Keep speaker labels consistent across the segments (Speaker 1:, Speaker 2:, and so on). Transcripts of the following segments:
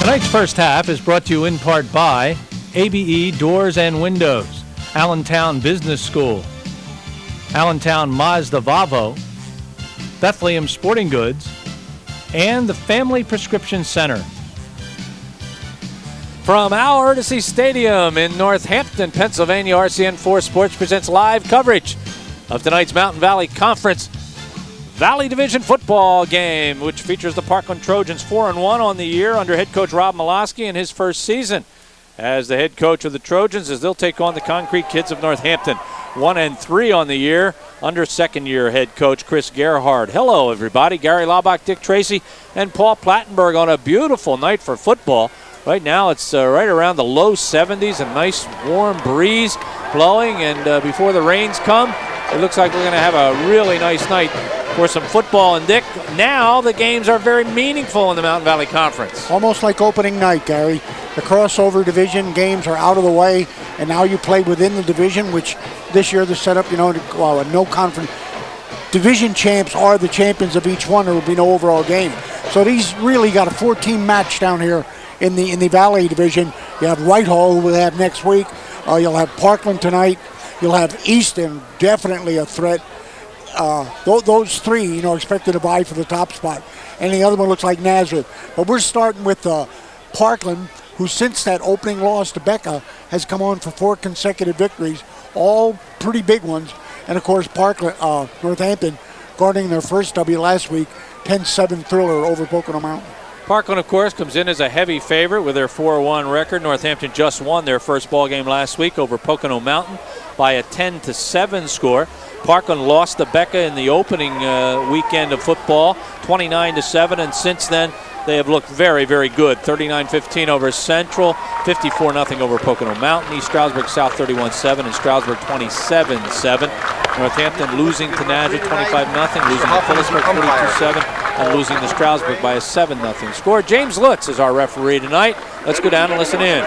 Speaker 1: Tonight's first half is brought to you in part by ABE Doors and Windows, Allentown Business School, Allentown Mazda Volvo, Bethlehem Sporting Goods, and the Family Prescription Center.
Speaker 2: From our Odyssey Stadium in Northampton, Pennsylvania, RCN 4 Sports presents live coverage of tonight's Mountain Valley Conference Valley Division football game, which features the Parkland Trojans 4-1 on the year under head coach Rob Miloski in his first season as the head coach of the Trojans, as they'll take on the Concrete Kids of Northampton. 1-3 on the year under second-year head coach Chris Gerhard. Hello, everybody. Gary Laubach, Dick Tracy, and Paul Plattenberg on a beautiful night for football. Right now it's right around the low 70s, a nice warm breeze blowing, and before the rains come, it looks like we're going to have a really nice night for some football. And Dick, now the games are very meaningful in the Mountain Valley Conference.
Speaker 3: Almost like opening night, Gary. The crossover division games are out of the way, and now you play within the division, which this year the setup, no conference. Division champs are the champions of each one. There will be no overall game. So these really got a 14 match down here in the Valley Division. You have Whitehall, who we'll have next week. You'll have Parkland tonight. You'll have Easton, definitely a threat. Those three, expected to vie for the top spot. And the other one looks like Nazareth. But we're starting with Parkland, who since that opening loss to Becca has come on for 4 consecutive victories, all pretty big ones. And of course, Parkland, Northampton, guarding their first W last week, 10-7 thriller over Pocono Mountain.
Speaker 2: Parkland, of course, comes in as a heavy favorite with their 4-1 record. Northampton just won their first ball game last week over Pocono Mountain by a 10-7 score. Parkland lost to Becca in the opening weekend of football, 29-7, and since then they have looked very, very good. 39-15 over Central, 54-0 over Pocono Mountain, East Stroudsburg South 31-7, and Stroudsburg 27-7. Northampton losing to Nazareth 25-0, losing to Phillipsburg 42-7, and losing to Stroudsburg by a 7-0 score. James Lutz is our referee tonight. Let's go down and listen in.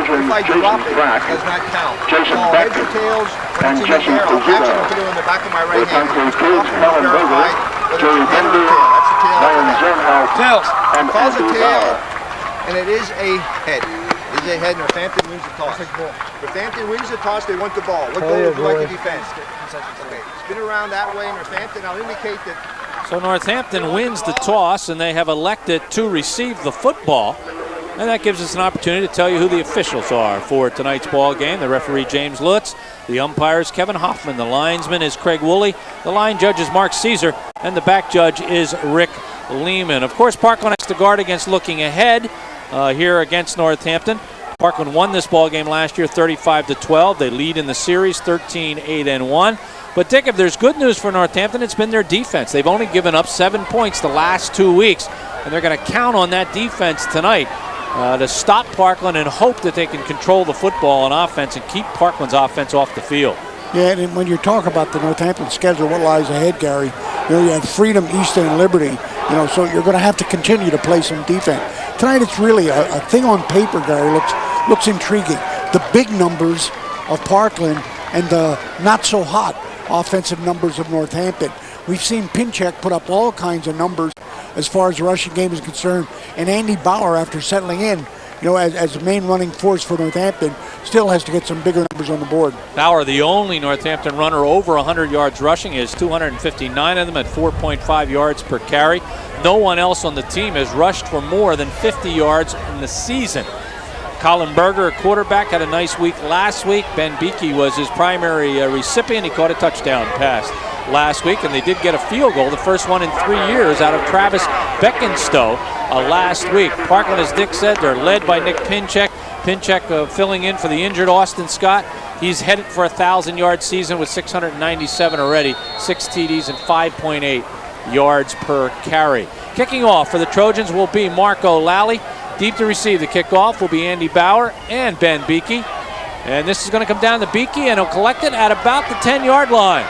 Speaker 4: If I drop it, does not count. All heads or tails, when it's in the air, I'll catch it and put it in the back of my right hand. Tails. Calls a tail, and it is a head. It is a head. Northampton wins the toss. Northampton wins the toss, they want the ball. What goal would you like to defend? Okay. Spin around that way, Northampton. I'll indicate that.
Speaker 2: So Northampton wins the toss, and they have elected to receive the football. And that gives us an opportunity to tell you who the officials are for tonight's ball game. The referee, James Lutz. The umpires, Kevin Hoffman. The linesman is Craig Woolley. The line judge is Mark Caesar. And the back judge is Rick Lehman. Of course, Parkland has to guard against looking ahead here against Northampton. Parkland won this ball game last year 35-12. They lead in the series 13-8-1. But Dick, if there's good news for Northampton, it's been their defense. They've only given up 7 points the last 2 weeks. And they're going to count on that defense tonight to stop Parkland and hope that they can control the football on offense and keep Parkland's offense off the field.
Speaker 3: Yeah, and when you talk about the Northampton schedule, what lies ahead, Gary, you have Freedom, Easton, and Liberty, so you're going to have to continue to play some defense. Tonight it's really a thing on paper, Gary, looks intriguing. The big numbers of Parkland and the not-so-hot offensive numbers of Northampton. We've seen Pinchek put up all kinds of numbers as far as the rushing game is concerned, and Andy Bauer, after settling in, as the main running force for Northampton, still has to get some bigger numbers on the board.
Speaker 2: Bauer, the only Northampton runner over 100 yards rushing, is 259 of them at 4.5 yards per carry. No one else on the team has rushed for more than 50 yards in the season. Colin Berger, a quarterback, had a nice week last week. Ben Beakey was his primary recipient. He caught a touchdown pass last week, and they did get a field goal, the first one in 3 years, out of Travis Beckenstow last week. Parkland, as Dick said, they're led by Nick Pinchek. Pinchek filling in for the injured Austin Scott. He's headed for a 1,000-yard season with 697 already, 6 TDs and 5.8 yards per carry. Kicking off for the Trojans will be Marco Lally. Deep to receive the kickoff will be Andy Bauer and Ben Beakey. And this is going to come down to Beakey, and he'll collect it at about the 10-yard line.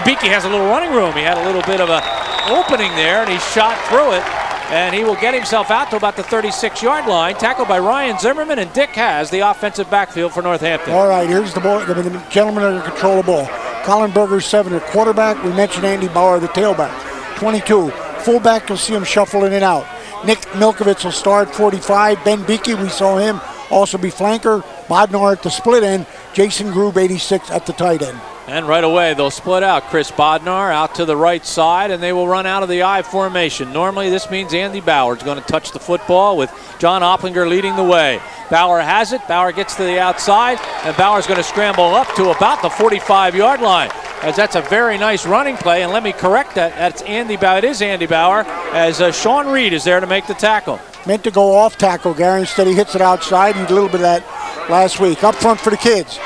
Speaker 2: Beakey has a little running room. He had a little bit of an opening there, and he shot through it. And he will get himself out to about the 36-yard line, tackled by Ryan Zimmerman, and Dick has the offensive backfield for Northampton.
Speaker 3: All right, here's the ball. The gentlemen are in control of the ball. Colin Berger, 7, the quarterback. We mentioned Andy Bauer, the tailback, 22. Fullback, you'll see him shuffle in and out. Nick Milkovich will start 45. Ben Beakey, we saw him also be flanker. Bodnar at the split end. Jason Grube, 86 at the tight end.
Speaker 2: And right away, they'll split out. Chris Bodnar out to the right side, and they will run out of the I formation. Normally, this means Andy Bauer is going to touch the football with John Opplinger leading the way. Bauer has it. Bauer gets to the outside, and Bauer's going to scramble up to about the 45-yard line, as that's a very nice running play. And let me correct that. That's Andy Bauer. It is Andy Bauer, as Sean Reed is there to make the tackle.
Speaker 3: Meant to go off tackle, Gary. Instead, he hits it outside. He did a little bit of that last week. Up front for the kids.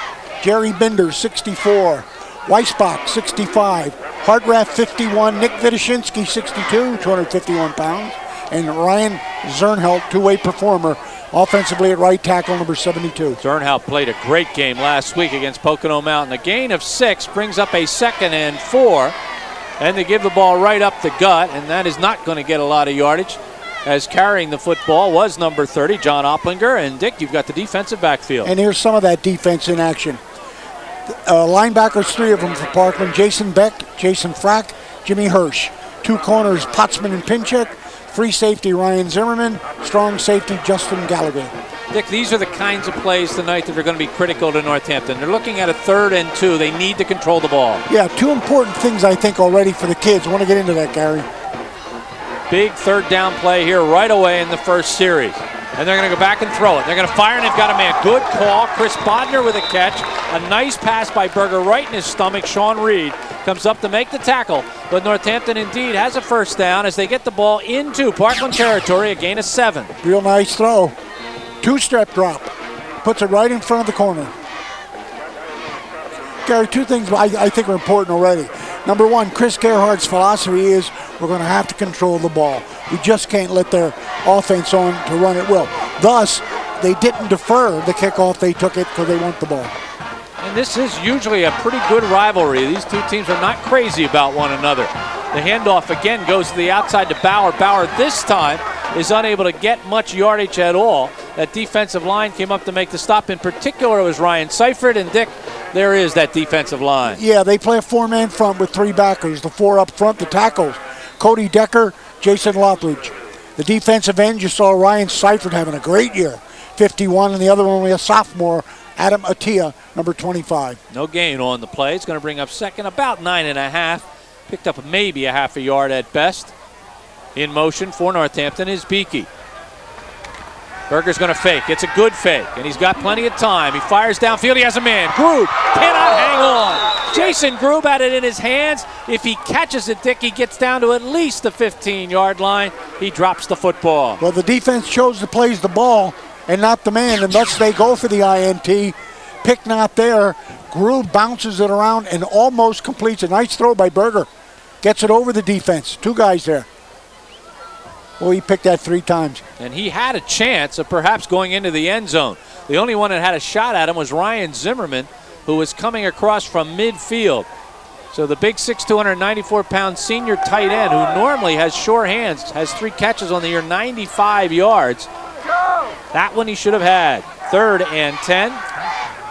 Speaker 3: Jerry Binder, 64. Weissbach, 65. Hartgraff, 51. Nick Vidoshinsky, 62, 251 pounds. And Ryan Zernhelt, two-way performer, offensively at right tackle, number 72.
Speaker 2: Zernhelt played a great game last week against Pocono Mountain. A gain of 6 brings up a 2nd and 4. And they give the ball right up the gut, and that is not going to get a lot of yardage, as carrying the football was number 30, John Opplinger. And Dick, you've got the defensive backfield.
Speaker 3: And here's some of that defense in action. Linebackers, 3 of them for Parkland. Jason Beck, Jason Frack, Jimmy Hirsch. 2 corners, Potsman and Pinchuk. Free safety, Ryan Zimmerman. Strong safety, Justin Gallagher.
Speaker 2: Dick, these are the kinds of plays tonight that are going to be critical to Northampton. They're looking at a 3rd and 2. They need to control the ball.
Speaker 3: Yeah, 2 important things, I think, already for the kids. I want to get into that, Gary.
Speaker 2: Big 3rd down play here right away in the first series. And they're going to go back and throw it. They're going to fire, and they've got a man. Good call. Chris Bodnar with a catch. A nice pass by Berger right in his stomach. Sean Reed comes up to make the tackle. But Northampton indeed has a first down as they get the ball into Parkland territory, a gain of 7.
Speaker 3: Real nice throw. 2-step drop. Puts it right in front of the corner. Gary, 2 things I think are important already. Number 1, Chris Gerhardt's philosophy is we're going to have to control the ball. We just can't let their offense on to run it well. Thus, they didn't defer the kickoff. They took it because they want the ball.
Speaker 2: And this is usually a pretty good rivalry. These 2 teams are not crazy about one another. The handoff again goes to the outside to Bauer. Bauer this time is unable to get much yardage at all. That defensive line came up to make the stop. In particular, it was Ryan Seifert. And Dick, there is that defensive line.
Speaker 3: Yeah, they play a 4-man front with 3 backers. The 4 up front, the tackles. Cody Decker, Jason Lothridge. The defensive end, you saw Ryan Seifert having a great year, 51, and the other only a sophomore, Adam Attia, number 25.
Speaker 2: No gain on the play. It's going to bring up second, about 9.5. Picked up maybe a half a yard at best. In motion for Northampton is Beakey. Berger's going to fake. It's a good fake, and he's got plenty of time. He fires downfield. He has a man. Grube cannot hang on. Jason Grube had it in his hands. If he catches it, Dick, he gets down to at least the 15-yard line. He drops the football.
Speaker 3: Well, the defense chose to play the ball and not the man, and thus they go for the INT. Pick not there. Grube bounces it around and almost completes a nice throw by Berger. Gets it over the defense. 2 guys there. Well, he picked that 3 times.
Speaker 2: And he had a chance of perhaps going into the end zone. The only one that had a shot at him was Ryan Zimmerman, who was coming across from midfield. So the big 6', 294-pound senior tight end, who normally has sure hands, has 3 catches on the year, 95 yards. That one he should have had. 3rd and 10.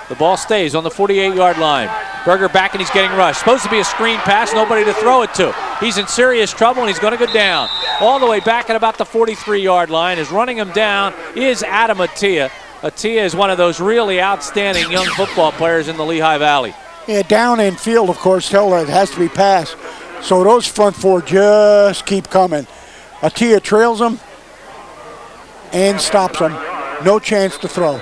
Speaker 2: The ball stays on the 48-yard line. Berger back, and he's getting rushed. Supposed to be a screen pass, nobody to throw it to. He's in serious trouble, and he's going to go down. All the way back at about the 43-yard line. Is running him down is Adam Attia. Attia is one of those really outstanding young football players in the Lehigh Valley.
Speaker 3: Yeah, down in field, of course, tell her it has to be passed. So those front 4 just keep coming. Attia trails him and stops him. No chance to throw.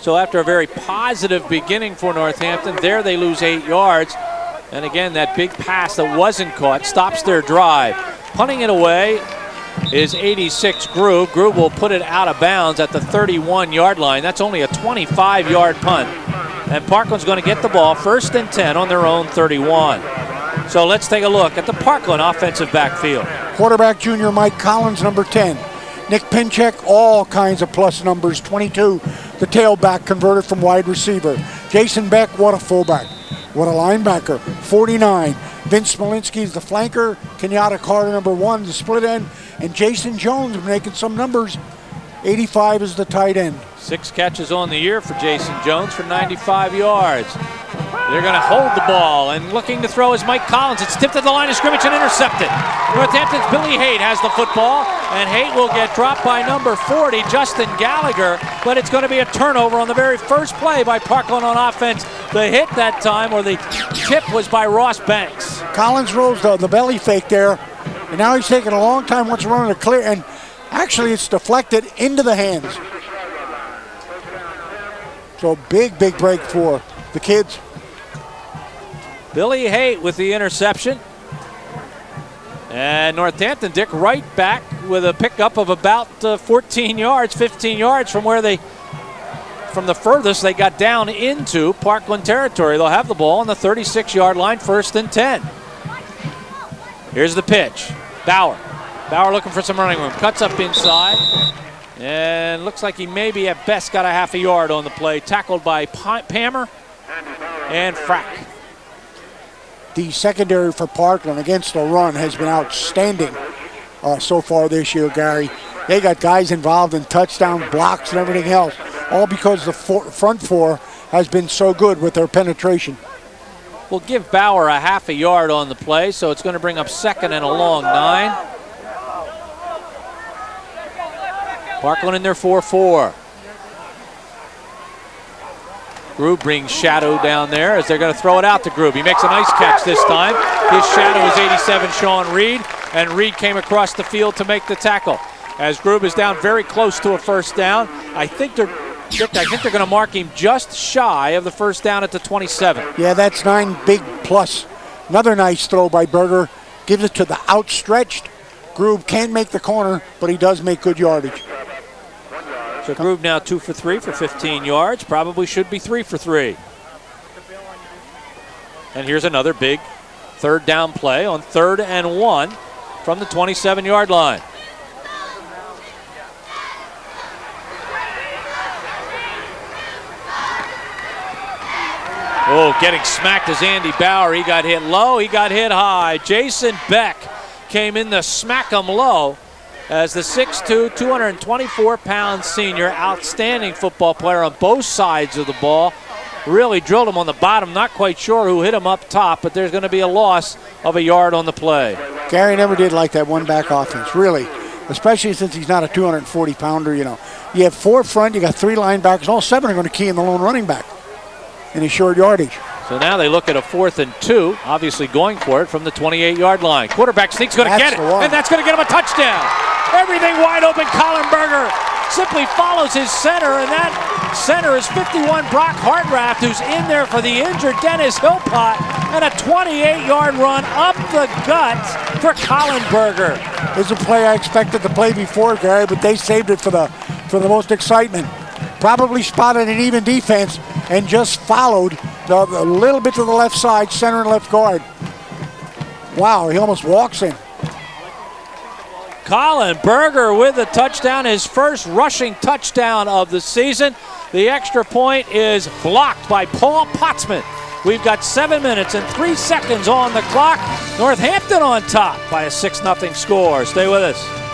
Speaker 2: So after a very positive beginning for Northampton, there they lose 8 yards. And again, that big pass that wasn't caught stops their drive. Punting it away is 86 Grube. Grube will put it out of bounds at the 31-yard line. That's only a 25-yard punt. And Parkland's going to get the ball 1st and 10 on their own 31. So let's take a look at the Parkland offensive backfield.
Speaker 3: Quarterback junior Mike Collins, number 10. Nick Pinchuk, all kinds of plus numbers. 22, the tailback converted from wide receiver. Jason Beck, what a fullback. What a linebacker. 49. Vince Smolinski is the flanker. Kenyatta Carter, number 1, the split end. And Jason Jones making some numbers. 85 is the tight end.
Speaker 2: 6 catches on the year for Jason Jones for 95 yards. They're going to hold the ball, and looking to throw is Mike Collins. It's tipped at the line of scrimmage and intercepted. Northampton's Billy Haight has the football, and Haight will get dropped by number 40, Justin Gallagher, but it's going to be a turnover on the very first play by Parkland on offense. The hit that time, or the tip, was by Ross Banks.
Speaker 3: Collins rolls the belly fake there, and now he's taking a long time once running a clear, and actually it's deflected into the hands. So big break for the kids.
Speaker 2: Billy Haight with the interception. And Northampton, Dick, right back with a pickup of about 14 yards, 15 yards from where from the furthest they got down into Parkland territory. They'll have the ball on the 36-yard line, 1st and 10. Here's the pitch. Bauer looking for some running room. Cuts up inside. And looks like he maybe at best got a half a yard on the play. Tackled by Pammer and Frack.
Speaker 3: The secondary for Parkland against the run has been outstanding so far this year, Gary. They got guys involved in touchdown blocks and everything else, all because the front four has been so good with their penetration.
Speaker 2: We'll give Bauer a half a yard on the play, so it's going to bring up 2nd and a long 9. Parkland in their 4-4. Grube brings Shadow down there as they're going to throw it out to Grube. He makes a nice catch this time. His shadow is 87, Sean Reed, and Reed came across the field to make the tackle. As Grube is down very close to a 1st down, I think they're going to mark him just shy of the 1st down at the 27.
Speaker 3: Yeah, that's 9 big plus. Another nice throw by Berger. Gives it to the outstretched. Grube can't make the corner, but he does make good yardage.
Speaker 2: So Grube now 2 for 3 for 15 yards. Probably should be 3 for 3. And here's another big 3rd down play on 3rd and 1 from the 27-yard line. Oh, getting smacked is Andy Bauer. He got hit low, he got hit high. Jason Beck came in to smack him low. As the 6'2", 224-pound senior, outstanding football player on both sides of the ball. Really drilled him on the bottom. Not quite sure who hit him up top, but there's going to be a loss of a yard on the play.
Speaker 3: Gary never did like that one-back offense, really, especially since he's not a 240-pounder, you know. You have 4 front, you got 3 linebackers, all 7 are going to key in the lone running back in his short yardage.
Speaker 2: So now they look at a 4th and 2, obviously going for it from the 28-yard line. Quarterback sneak's going to get it, and that's going to get him a touchdown. Everything wide open. Colin Berger simply follows his center, and that center is 51 Brock Hartraft, who's in there for the injured Dennis Hillpot, and a 28-yard run up the gut for Colin Berger.
Speaker 3: This is a play I expected to play before, Gary, but they saved it for the most excitement. Probably spotted an even defense and just followed a little bit to the left side, center and left guard. Wow, he almost walks in.
Speaker 2: Colin Berger with a touchdown, his first rushing touchdown of the season. The extra point is blocked by Paul Potsman. We've got 7 minutes and 3 seconds on the clock. Northampton on top by a 6-0 score. Stay with us.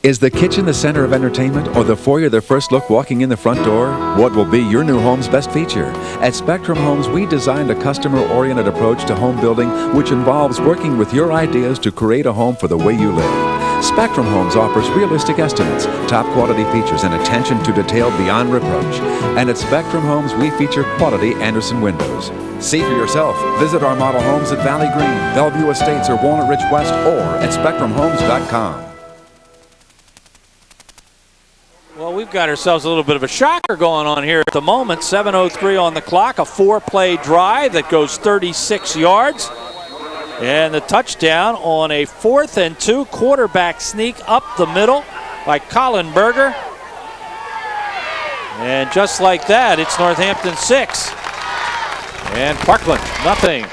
Speaker 5: Is the kitchen the center of entertainment or the foyer the first look walking in the front door? What will be your new home's best feature? At Spectrum Homes, we designed a customer-oriented approach to home building which involves working with your ideas to create a home for the way you live. Spectrum Homes offers realistic estimates, top quality features, and attention to detail beyond reproach. And at Spectrum Homes, we feature quality Anderson windows. See for yourself. Visit our model homes at Valley Green, Bellevue Estates, or Walnut Ridge West, or at SpectrumHomes.com.
Speaker 2: Well, we've got ourselves a little bit of a shocker going on here at the moment. 7:03 on the clock, a 4-play drive that goes 36 yards. And the touchdown on a 4th and 2 quarterback sneak up the middle by Colin Berger. And just like that, it's Northampton 6 and Parkland nothing.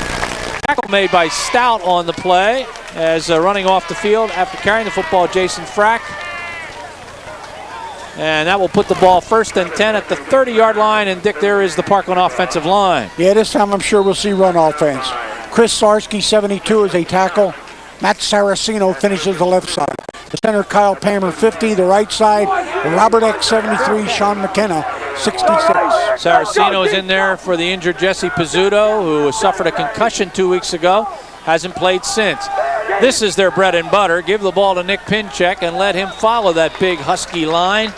Speaker 2: Tackle made by Stout on the play as running off the field after carrying the football, Jason Frack. And that will put the ball 1st and 10 at the 30-yard line. And, Dick, there is the Parkland offensive line.
Speaker 3: Yeah, this time I'm sure we'll see run offense. Chris Sarsky, 72, is a tackle. Matt Saraceno finishes the left side. The center, Kyle Palmer, 50. The right side, Robert X, 73. Sean McKenna, 66.
Speaker 2: Saraceno's in there for the injured Jesse Pizzuto, who suffered a concussion 2 weeks ago. Hasn't played since. This is their bread and butter. Give the ball to Nick Pinchek and let him follow that big Husky line.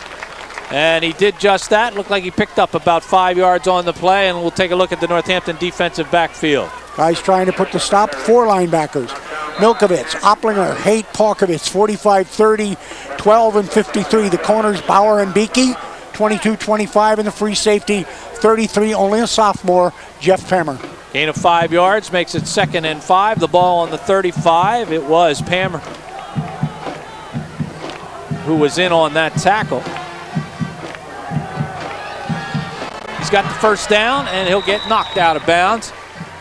Speaker 2: And he did just that. Looked like he picked up about 5 yards on the play, and we'll take a look at the Northampton defensive backfield.
Speaker 3: Guys trying to put the stop, 4 linebackers. Milkovich, Opplinger, Haight, Parkovich, 45-30, 12 and 53. The corners, Bauer and Beakey, 22-25, and the free safety, 33, only a sophomore, Jeff Palmer.
Speaker 2: Gain of 5 yards makes it 2nd and 5. The ball on the 35. It was Palmer who was in on that tackle. He's got the first down, and he'll get knocked out of bounds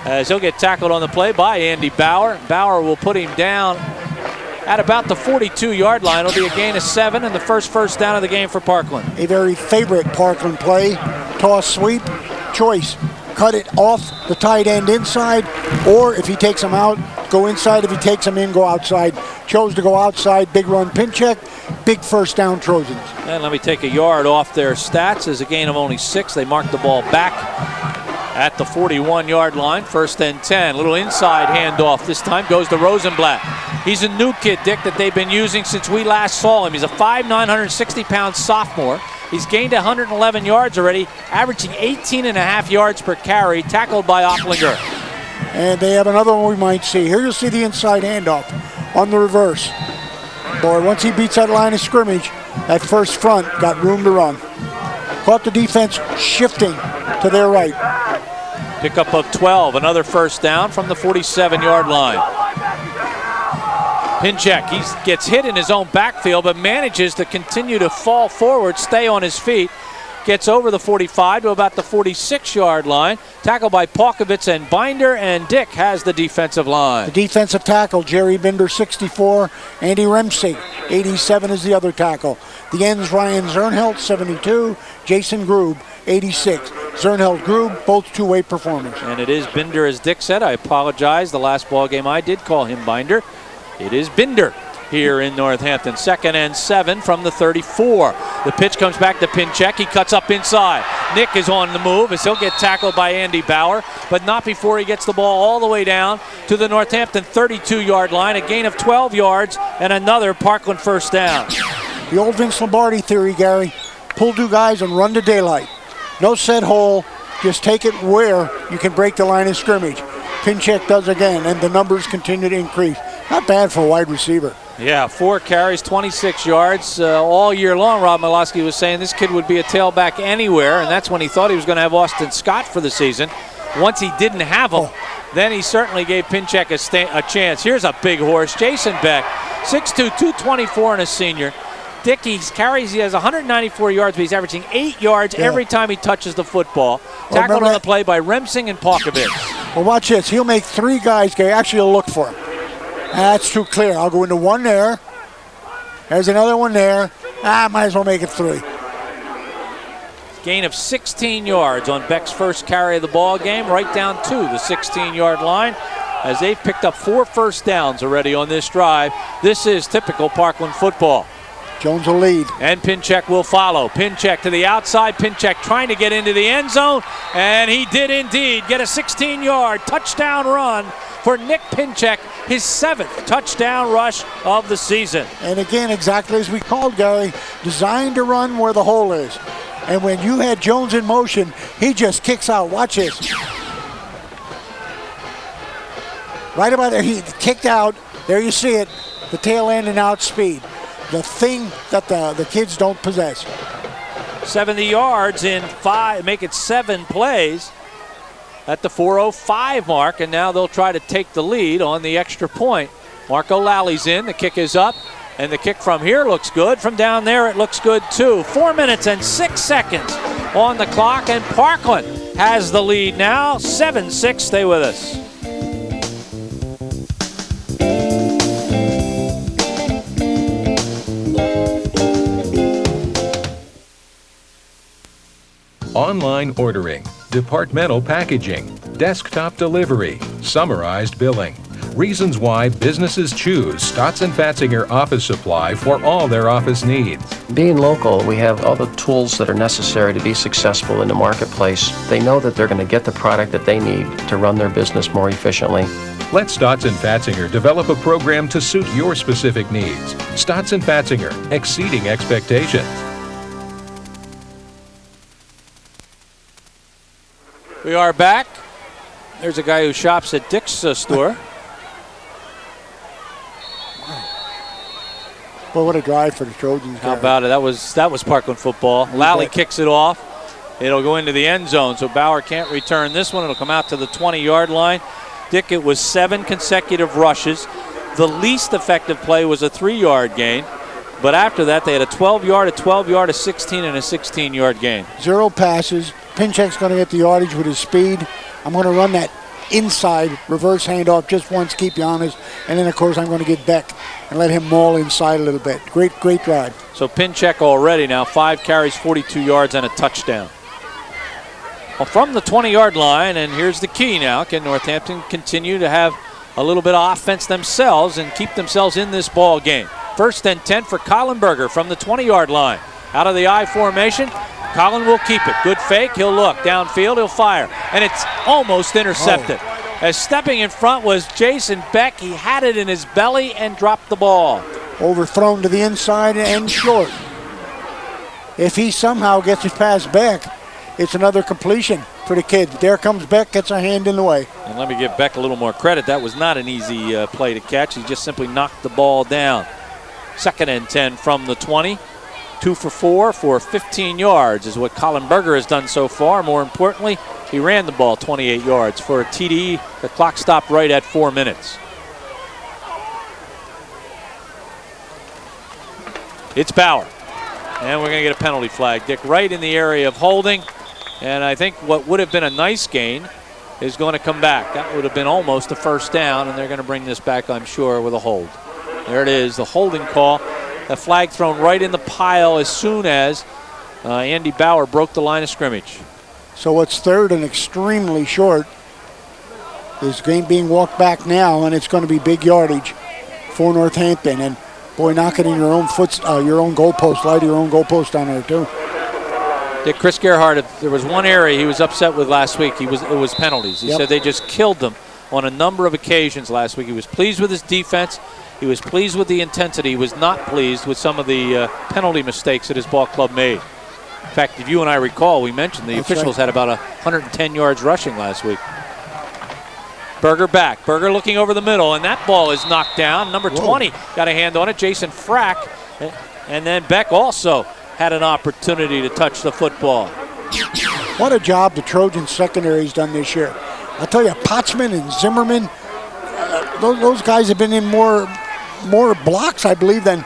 Speaker 2: as he'll get tackled on the play by Andy Bauer. Bauer will put him down at about the 42-yard line. It'll be a gain of 7 and the first down of the game for Parkland.
Speaker 3: A very favorite Parkland play. Toss, sweep, choice. Cut it off the tight end inside, or if he takes him out, go inside. If he takes him in, go outside. Chose to go outside. Big run, Pinchek. Big first down, Trojans.
Speaker 2: And let me take a yard off their stats. As a gain of only 6. They mark the ball back at the 41-yard line. 1st and 10. Little inside handoff. This time goes to Rosenblatt. He's a new kid, Dick, that they've been using since we last saw him. He's a 5'9", 160-pound sophomore. He's gained 111 yards already, averaging 18.5 yards per carry, tackled by Opplinger.
Speaker 3: And they have another one we might see. Here you'll see the inside handoff on the reverse. Boy, once he beats that line of scrimmage, that first front got room to run. Caught the defense shifting to their right.
Speaker 2: Pickup of 12, another first down from the 47-yard line. Pinchek, he gets hit in his own backfield, but manages to continue to fall forward, stay on his feet. Gets over the 45 to about the 46-yard line. Tackled by Parkovich and Binder, and Dick has the defensive line.
Speaker 3: The defensive tackle, Jerry Binder, 64. Andy Remsig, 87 is the other tackle. The ends, Ryan Zernhelt, 72. Jason Grube, 86. Zernhelt, Grube, both two-way performers.
Speaker 2: And it is Binder, as Dick said. I apologize. The last ball game I did call him Binder. It is Binder here in Northampton. 2nd and 7 from the 34. The pitch comes back to Pinchek. He cuts up inside. Nick is on the move as he'll get tackled by Andy Bauer, but not before he gets the ball all the way down to the Northampton 32-yard line. A gain of 12 yards and another Parkland first down.
Speaker 3: The old Vince Lombardi theory, Gary. Pull 2 guys and run to daylight. No set hole. Just take it where you can break the line of scrimmage. Pinchek does again, and the numbers continue to increase. Not bad for a wide receiver.
Speaker 2: Yeah, 4 carries, 26 yards all year long. Rob Milosky was saying this kid would be a tailback anywhere, and that's when he thought he was going to have Austin Scott for the season. Once he didn't have him, then he certainly gave Pinchek a chance. Here's a big horse, Jason Beck, 6'2", 224 and a senior. Dick, he has 194 yards, but he's averaging 8 yards every time he touches the football. Tackled on the play by Remsing and Parkovich.
Speaker 3: Well, watch this. He'll make 3 guys, Gary. Actually, he'll look for him. That's too clear. I'll go into 1 there. There's another one there. Might as well make it 3.
Speaker 2: Gain of 16 yards on Beck's first carry of the ball game, right down to the 16-yard line, as they've picked up 4 first downs already on this drive. This is typical Parkland football.
Speaker 3: Jones will lead.
Speaker 2: And Pinchek will follow. Pinchek to the outside. Pinchek trying to get into the end zone, and he did indeed get a 16-yard touchdown run for Nick Pinchek, his 7th touchdown rush of the season.
Speaker 3: And again, exactly as we called, Gary, designed to run where the hole is. And when you had Jones in motion, he just kicks out. Watch this. Right about there, he kicked out. There you see it, the tail end and out speed. The thing that the kids don't possess.
Speaker 2: 70 yards in 5, make it 7 plays at the 4:05 mark, and now they'll try to take the lead on the extra point. Marco Lally's in, the kick is up, and the kick from here looks good. From down there it looks good too. 4 minutes and 6 seconds on the clock, and Parkland has the lead now, 7-6. Stay with us.
Speaker 6: Online ordering, departmental packaging, desktop delivery, summarized billing. reasons why businesses choose Stotts & Fatzinger Office Supply for all their office needs.
Speaker 7: Being local, we have all the tools that are necessary to be successful in the marketplace. They know that they're going to get the product that they need to run their business more efficiently.
Speaker 6: Let Stotts & Fatzinger develop a program to suit your specific needs. Stotts & Fatzinger, exceeding expectations.
Speaker 2: We are back. There's a guy who shops at Dick's store.
Speaker 3: Well, what a drive for the Trojans.
Speaker 2: How about it? That was Parkland football. Lally kicks it off. It'll go into the end zone, so Bauer can't return this one. It'll come out to the 20-yard line. Dick, it was 7 consecutive rushes. The least effective play was a 3-yard gain. But after that, they had a 12-yard, a 12-yard, a 16, and a 16-yard gain. 0
Speaker 3: passes. Pinchek's going to get the yardage with his speed. I'm going to run that inside reverse handoff just once, keep you honest. And then, of course, I'm going to get Beck and let him maul inside a little bit. Great drive.
Speaker 2: So Pinchek already now 5 carries, 42 yards, and a touchdown. Well, from the 20-yard line, and here's the key now. Can Northampton continue to have a little bit of offense themselves and keep themselves in this ball game? 1st and 10 for Colin Berger from the 20-yard line. Out of the I formation, Colin will keep it. Good fake, he'll look. Downfield, he'll fire. And it's almost intercepted. As stepping in front was Jason Beck. He had it in his belly and dropped the ball.
Speaker 3: Overthrown to the inside and short. If he somehow gets it past Beck, it's another completion for the kid. There comes Beck, gets a hand in the way.
Speaker 2: And let me give Beck a little more credit. That was not an easy play to catch. He just simply knocked the ball down. 2nd and 10 from the 20. 2 for 4 for 15 yards is what Colin Berger has done so far. More importantly, he ran the ball 28 yards for a TD. The clock stopped right at 4 minutes. It's Bauer. And we're going to get a penalty flag, Dick, right in the area of holding. And I think what would have been a nice gain is going to come back. That would have been almost a first down, and they're going to bring this back, I'm sure, with a hold. There it is, the holding call. A flag thrown right in the pile as soon as Andy Bauer broke the line of scrimmage.
Speaker 3: So what's 3rd and extremely short. This game being walked back now, and it's going to be big yardage for Northampton. And boy, knock it in your own your own goalpost. Light your own goalpost down there too.
Speaker 2: Dick, Chris Gerhardt, if there was one area he was upset with last week, it was penalties. He said they just killed them on a number of occasions last week. He was pleased with his defense. He was pleased with the intensity. He was not pleased with some of the penalty mistakes that his ball club made. In fact, if you and I recall, we mentioned the officials had about 110 yards rushing last week. Berger back. Berger looking over the middle, and that ball is knocked down. Number 20 got a hand on it, Jason Frack. And then Beck also had an opportunity to touch the football.
Speaker 3: What a job the Trojan secondary's done this year. I'll tell you, Potsman and Zimmerman, those guys have been in more blocks, I believe, than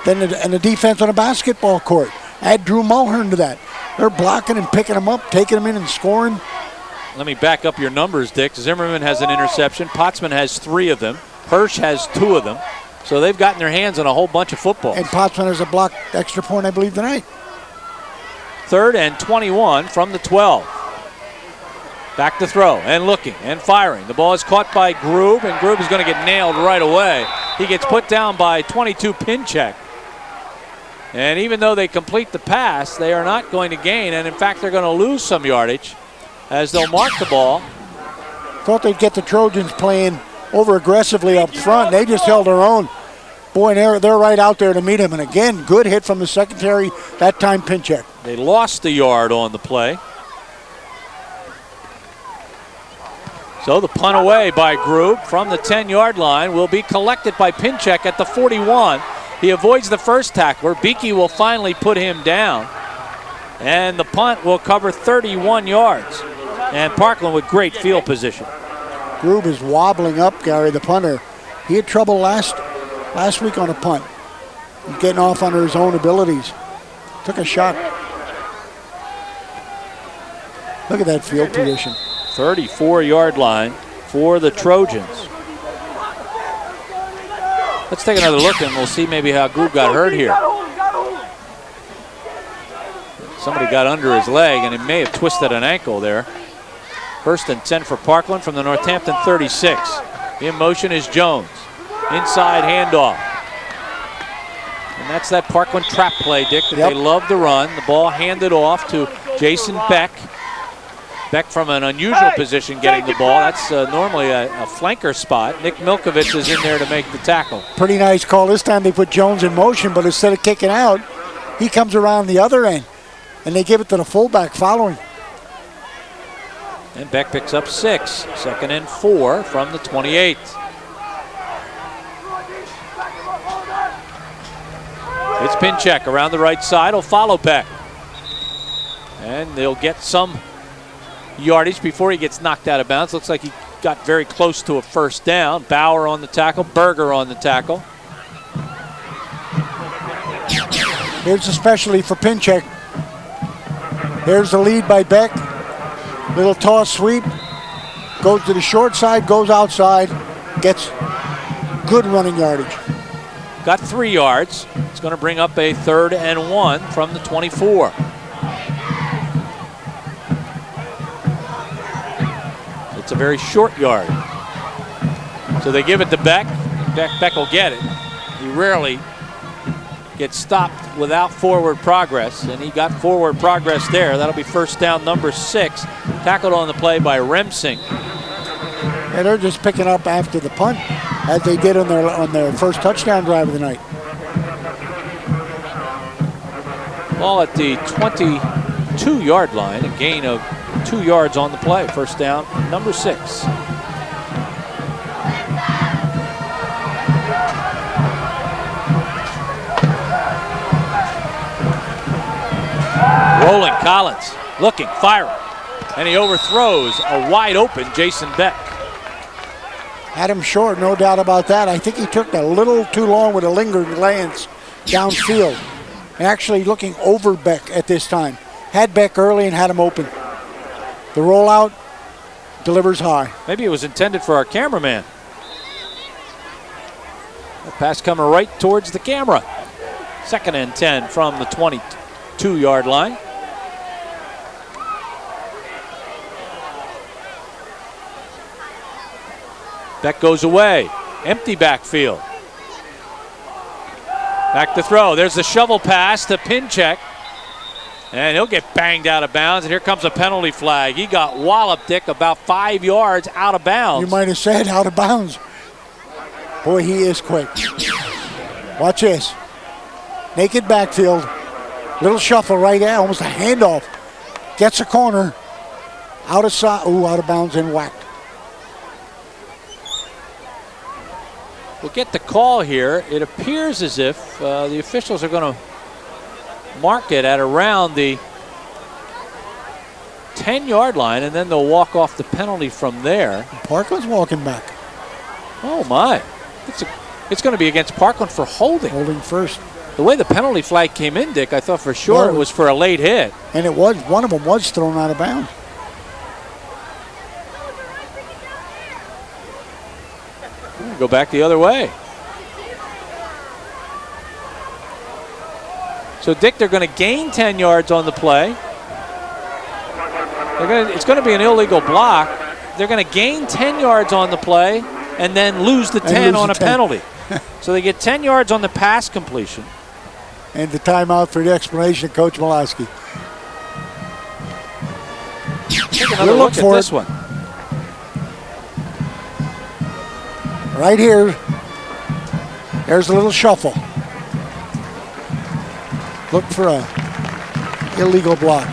Speaker 3: the defense on a basketball court. Add Drew Mulhern to that. They're blocking and picking them up, taking them in and scoring.
Speaker 2: Let me back up your numbers, Dick. Zimmerman has an interception. Potsman has 3 of them. Hirsch has 2 of them. So they've gotten their hands on a whole bunch of footballs.
Speaker 3: And Potsman has a blocked extra point, I believe, tonight.
Speaker 2: 3rd and 21 from the 12. Back to throw and looking and firing. The ball is caught by Grube, and Grube is going to get nailed right away. He gets put down by 22 Pinchek. And even though they complete the pass, they are not going to gain, and in fact they're going to lose some yardage as they'll mark the ball.
Speaker 3: Thought they'd get the Trojans playing over aggressively up front. They just held their own. Boy, they're right out there to meet him. And again, good hit from the secondary, that time Pinchek.
Speaker 2: They lost the yard on the play. So the punt away by Grube from the 10-yard line will be collected by Pinchek at the 41. He avoids the first tackler. Beakey will finally put him down. And the punt will cover 31 yards. And Parkland with great field position.
Speaker 3: Grube is wobbling up, Gary, the punter. He had trouble last week on a punt. He's getting off under his own abilities. Took a shot. Look at that field position.
Speaker 2: 34-yard line for the Trojans. Let's take another look and we'll see maybe how Grube got hurt here. Somebody got under his leg and he may have twisted an ankle there. 1st and 10 for Parkland from the Northampton 36. In motion is Jones. Inside handoff. And that's that Parkland trap play, Dick, that they love to run. The ball handed off to Jason Beck. Beck from an unusual position getting the ball. That's normally a flanker spot. Nick Milkovich is in there to make the tackle.
Speaker 3: Pretty nice call. This time they put Jones in motion, but instead of kicking out, he comes around the other end, and they give it to the fullback following.
Speaker 2: And Beck picks up 6. 2nd and 4 from the 28. It's Pinchek around the right side. Will follow Beck. And they'll get some yardage before he gets knocked out of bounds. Looks like he got very close to a first down. Bauer on the tackle. Berger on the tackle.
Speaker 3: Here's a specialty for Pinchek. Here's the lead by Beck. Little toss sweep. Goes to the short side, goes outside. Gets good running yardage.
Speaker 2: Got 3 yards. It's going to bring up a 3rd and 1 from the 24. It's a very short yard. So they give it to Beck. Beck will get it. He rarely gets stopped without forward progress, and he got forward progress there. That'll be first down number 6. Tackled on the play by Remsing.
Speaker 3: And they're just picking up after the punt, as they did on their first touchdown drive of the night.
Speaker 2: Ball at the 22-yard line, a gain of 2 yards on the play. First down, number 6. Rolling Collins, looking, firing, and he overthrows a wide open Jason Beck.
Speaker 3: Had him short, no doubt about that. I think he took a little too long with a lingering glance downfield. Actually looking over Beck at this time. Had Beck early and had him open. The rollout delivers high.
Speaker 2: Maybe it was intended for our cameraman. The pass coming right towards the camera. 2nd and 10 from the 22-yard line. Beck goes away. Empty backfield. Back to throw. There's the shovel pass to Pinchek. And he'll get banged out of bounds. And here comes a penalty flag. He got walloped, Dick, about 5 yards out of bounds.
Speaker 3: You might have said out of bounds. Boy, he is quick. Watch this. Naked backfield. Little shuffle right there. Almost a handoff. Gets a corner. Out of bounds and whacked.
Speaker 2: We'll get the call here. It appears as if the officials are going to mark it at around the 10-yard line, and then they'll walk off the penalty from there.
Speaker 3: Parkland's walking back.
Speaker 2: Oh, my. It's going to be against Parkland for holding.
Speaker 3: Holding first.
Speaker 2: The way the penalty flag came in, Dick, I thought for sure it was for a late hit.
Speaker 3: And it was. One of them was thrown out of bounds.
Speaker 2: Go back the other way. So, Dick, they're going to gain 10 yards on the play. It's going to be an illegal block. They're going to gain 10 yards on the play and then lose the 10 on a penalty. So they get 10 yards on the pass completion.
Speaker 3: And the timeout for the explanation, Coach Malowski.
Speaker 2: Take another look at this one.
Speaker 3: Right here, there's a little shuffle. Look for a illegal block.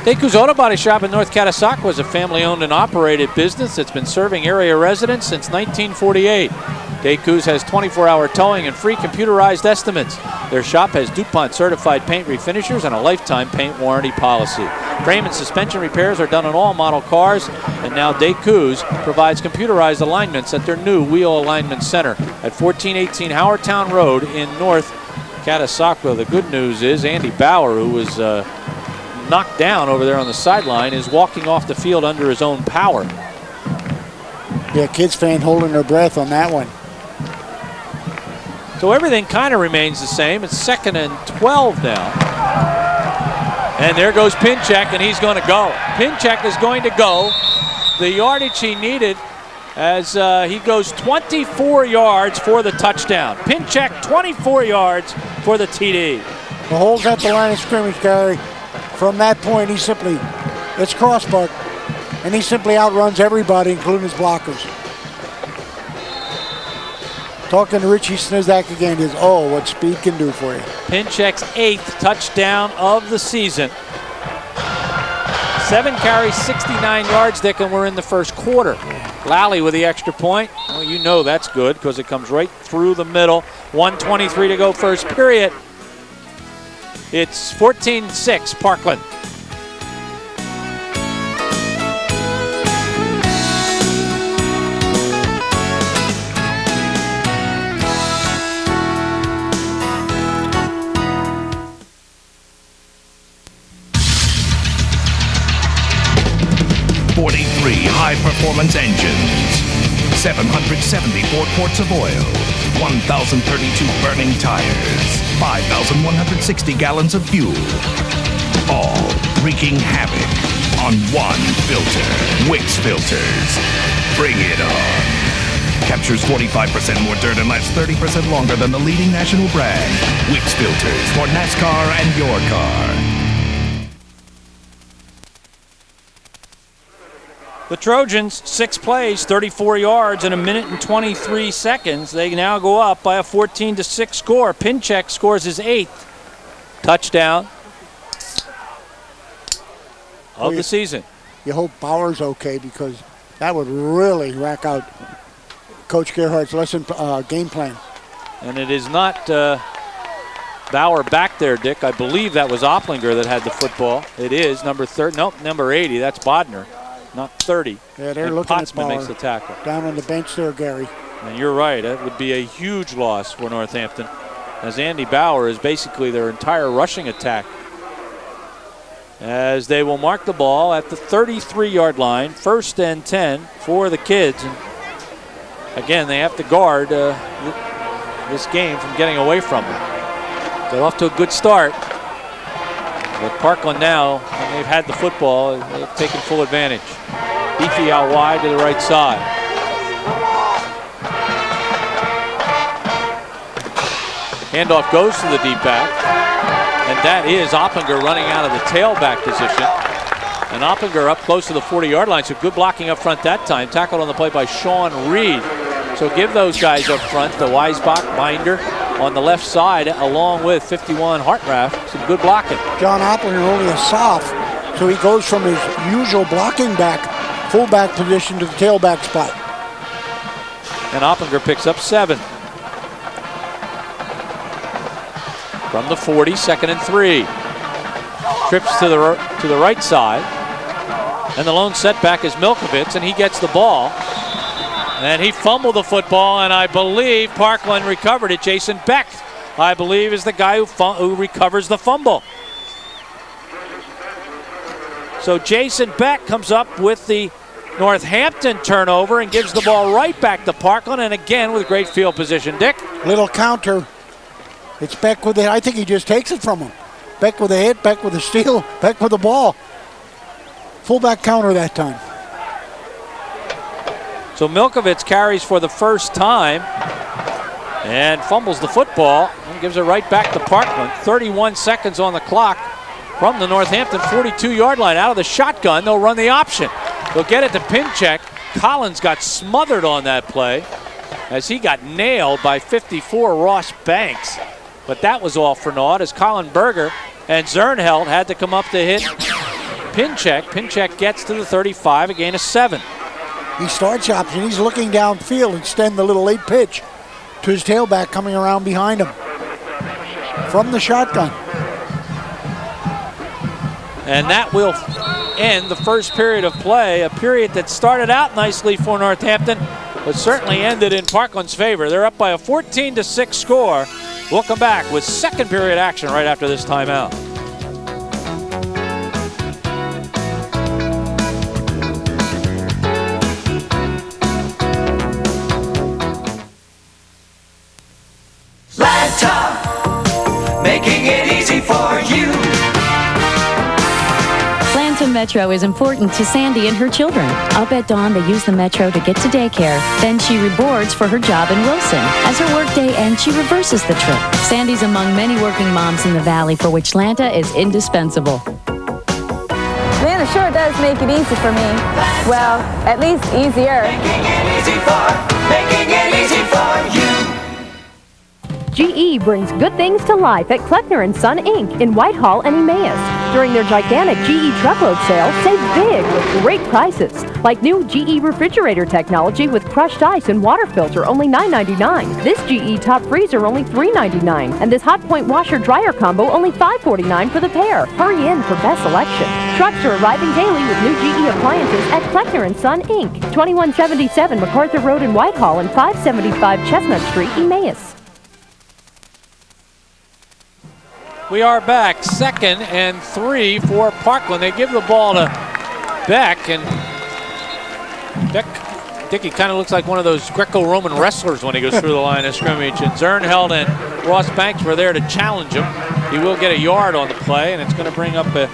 Speaker 2: Deku's Auto Body Shop in North Catasauqua is a family-owned and operated business that's been serving area residents since 1948. Deku's has 24-hour towing and free computerized estimates. Their shop has DuPont certified paint refinishers and a lifetime paint warranty policy. Frame and suspension repairs are done on all model cars, and now Deku's provides computerized alignments at their new wheel alignment center at 1418 Howardtown Road in North Catasauqua. The good news is Andy Bauer, who was knocked down over there on the sideline, is walking off the field under his own power.
Speaker 3: Yeah, kids fan holding their breath on that one.
Speaker 2: So everything kind of remains the same. It's 2nd and 12 now. And there goes Pinchek, and he's going to go. Pinchek is going to go. The yardage he needed as he goes 24 yards for the touchdown. Pinchek, 24 yards for the TD.
Speaker 3: The hole's at the line of scrimmage, Gary. From that point, it's crossbuck, and he simply outruns everybody, including his blockers. Talking to Richie Snizak again is, what speed can do for you.
Speaker 2: Pinchek's 8th touchdown of the season. 7 carries, 69 yards, Dick, and we're in the first quarter. Lally with the extra point. Well, you know that's good because it comes right through the middle. 1:23 to go first period. It's 14-6 Parkland.
Speaker 8: High-performance engines, 774 quarts of oil, 1,032 burning tires, 5,160 gallons of fuel, all wreaking havoc on one filter. Wix Filters. Bring it on. Captures 45% more dirt and lasts 30% longer than the leading national brand. Wix Filters for NASCAR and your car.
Speaker 2: The Trojans, 6 plays, 34 yards in 1 minute and 23 seconds. They now go up by a 14-6 score. Pinchek scores his 8th touchdown of the season.
Speaker 3: You hope Bauer's okay, because that would really rack out Coach Gerhardt's game plan.
Speaker 2: And it is not Bauer back there, Dick. I believe that was Opplinger that had the football. It is number 30. Nope, number 80. That's Bodner. Not 30.
Speaker 3: Yeah, they're
Speaker 2: and
Speaker 3: looking
Speaker 2: Potsman
Speaker 3: at Bauer
Speaker 2: makes the tackle.
Speaker 3: Down on the bench there, Gary.
Speaker 2: And you're right. That would be a huge loss for Northampton, as Andy Bauer is basically their entire rushing attack. As they will mark the ball at the 33-yard line, 1st and 10 for the kids. And again, they have to guard this game from getting away from them. They're off to a good start. But Parkland now, when they've had the football, they've taken full advantage. Beefy out wide to the right side. Handoff goes to the deep back. And that is Opplinger running out of the tailback position. And Opplinger up close to the 40-yard line, so good blocking up front that time. Tackled on the play by Sean Reed. So give those guys up front, the Weisbach, Binder on the left side, along with 51 Hartraff. Some good blocking.
Speaker 3: John Opplinger only a soft, so he goes from his usual blocking back, fullback position to the tailback spot.
Speaker 2: And Opplinger picks up 7. From the 40, 2nd and 3. Trips to the right side. And the lone setback is Milkovich, and he gets the ball. And he fumbled the football, and I believe Parkland recovered it. Jason Beck, I believe, is the guy who recovers the fumble. So Jason Beck comes up with the Northampton turnover and gives the ball right back to Parkland, and again with great field position. Dick?
Speaker 3: Little counter. It's Beck with it. I think he just takes it from him. Beck with a hit, Beck with a steal, Beck with the ball. Fullback counter that time.
Speaker 2: So Milkovich carries for the first time and fumbles the football and gives it right back to Parkland. 31 seconds on the clock from the Northampton 42-yard line. Out of the shotgun, they'll run the option. They'll get it to Pinchek. Collins got smothered on that play as he got nailed by 54 Ross Banks. But that was all for naught as Colin Berger and Zernheld had to come up to hit Pinchek. Pinchek gets to the 35, a gain of 7.
Speaker 3: He starts option. He's looking downfield. Instead, the little late pitch to his tailback coming around behind him from the shotgun.
Speaker 2: And that will end the first period of play, a period that started out nicely for Northampton, but certainly ended in Parkland's favor. They're up by a 14-6 score. We'll come back with second period action right after this timeout.
Speaker 9: Making it easy for you. Metro is important to Sandy and her children. Up at dawn, they use the Metro to get to daycare. Then she reboards for her job in Wilson. As her workday ends, she reverses the trip. Sandy's among many working moms in the Valley for which Lanta is indispensable.
Speaker 10: Man, it sure does make it easy for me. Well, at least easier.
Speaker 11: Making it easy for you.
Speaker 12: GE brings good things to life at Kleckner & Son Inc. in Whitehall and Emmaus. During their gigantic GE truckload sale, save big with great prices. Like new GE refrigerator technology with crushed ice and water filter, only $9.99. This GE top freezer, only $3.99. And this hot point washer dryer combo, only $5.49 for the pair. Hurry in for best selection. Trucks are arriving daily with new GE appliances at Kleckner & Son Inc. 2177 MacArthur Road in Whitehall and 575 Chestnut Street, Emmaus.
Speaker 2: We are back, 2nd and 3 for Parkland. They give the ball to Beck, and Dickey kind of looks like one of those Greco-Roman wrestlers when he goes through the line of scrimmage. And Zernheld and Ross Banks were there to challenge him. He will get a yard on the play, and it's going to bring up a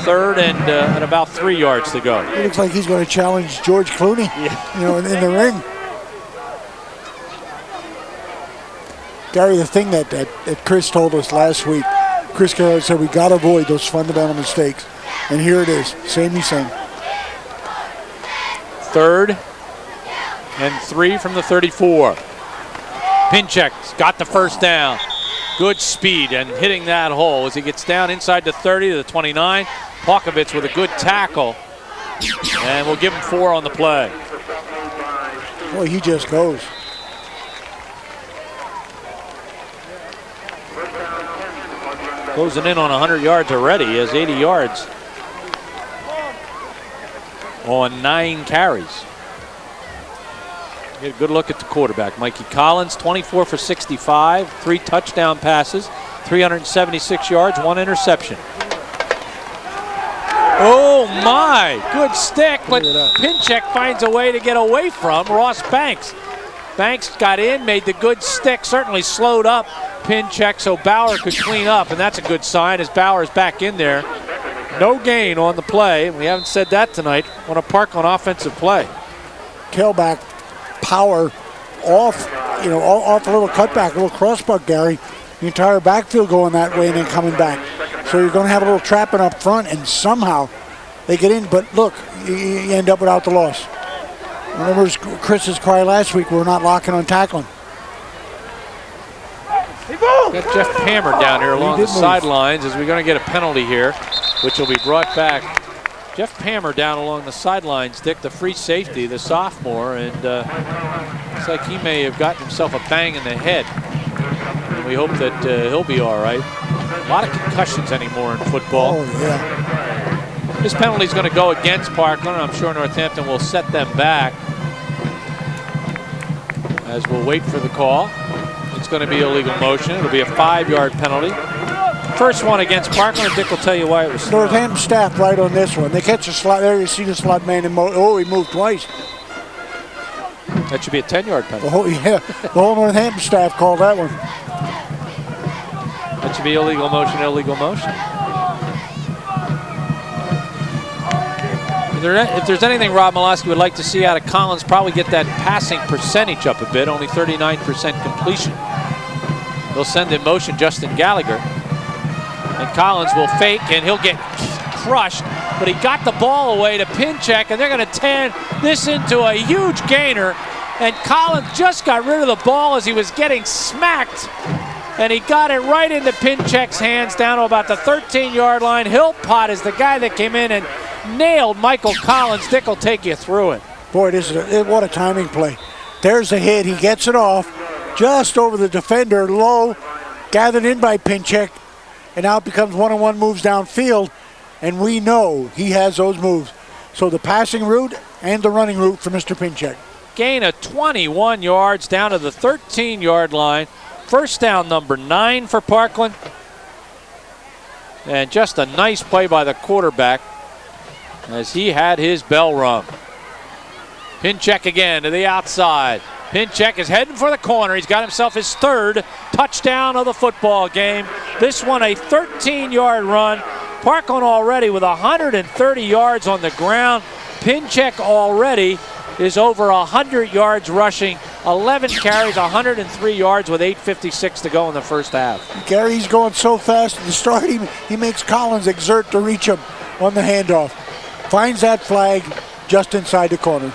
Speaker 2: 3rd and about 3 yards to go.
Speaker 3: It looks like he's going to challenge George Clooney, in the ring. Gary, the thing that Chris told us last week, Chris Carroll said we got to avoid those fundamental mistakes. And here it is, same.
Speaker 2: 3rd and 3 from the 34. Pinchek's got the first down. Good speed and hitting that hole as he gets down inside the 30 to the 29. Palkovitz with a good tackle. And we'll give him 4 on the play.
Speaker 3: Boy, he just goes.
Speaker 2: Closing in on 100 yards already. He has 80 yards on 9 carries. Get a good look at the quarterback. Mikey Collins, 24 for 65, 3 touchdown passes, 376 yards, 1 interception. Oh my, good stick, but Pinchek finds a way to get away from Ross Banks. Banks got in, made the good stick, certainly slowed up Pinchek so Bauer could clean up, and that's a good sign as Bauer's back in there. No gain on the play. We haven't said that tonight on a Parkland offensive play.
Speaker 3: Tailback power off, off a little cutback, a little crossbuck, Gary. The entire backfield going that way and then coming back. So you're going to have a little trapping up front, and somehow they get in. But look, you end up without the loss. Remember Chris's cry last week, we're not locking on tackling.
Speaker 2: Got Jeff Hammer down here along the sidelines as we're going to get a penalty here, which will be brought back. Jeff Hammer down along the sidelines, Dick, the free safety, the sophomore, and looks like he may have gotten himself a bang in the head. And we hope that he'll be all right. A lot of concussions anymore in football.
Speaker 3: Oh, yeah.
Speaker 2: This penalty is going to go against Parkland. I'm sure Northampton will set them back as we'll wait for the call. It's going to be illegal motion. It'll be a 5-yard penalty. First one against Parkland. Dick will tell you why it was.
Speaker 3: Northampton staff right on this one. They catch a slot there. You see the slot man. He moved twice.
Speaker 2: That should be a 10-yard penalty.
Speaker 3: The whole Northampton staff called that one.
Speaker 2: That should be illegal motion, illegal motion. If there's anything Rob Milosky would like to see out of Collins, probably get that passing percentage up a bit, only 39% completion. They'll send in motion Justin Gallagher. And Collins will fake, and he'll get crushed. But he got the ball away to Pinchek, and they're going to turn this into a huge gainer. And Collins just got rid of the ball as he was getting smacked. And he got it right into Pinchek's hands down to about the 13-yard line. Hillpot is the guy that came in and nailed Michael Collins. Dick will take you through it.
Speaker 3: Boy, what a timing play. There's the hit. He gets it off just over the defender, low, gathered in by Pinchek. And now it becomes one-on-one moves downfield. And we know he has those moves. So the passing route and the running route for Mr. Pinchek.
Speaker 2: Gain of 21 yards down to the 13-yard line. First down, number 9 for Parkland. And just a nice play by the quarterback as he had his bell rung. Pinchek again to the outside. Pinchek is heading for the corner. He's got himself his 3rd touchdown of the football game. This one a 13-yard run. Parkland already with 130 yards on the ground. Pinchek already is over 100 yards rushing, 11 carries, 103 yards with 8:56 to go in the first half.
Speaker 3: Gary's going so fast at the start, he makes Collins exert to reach him on the handoff. Finds that flag just inside the corner.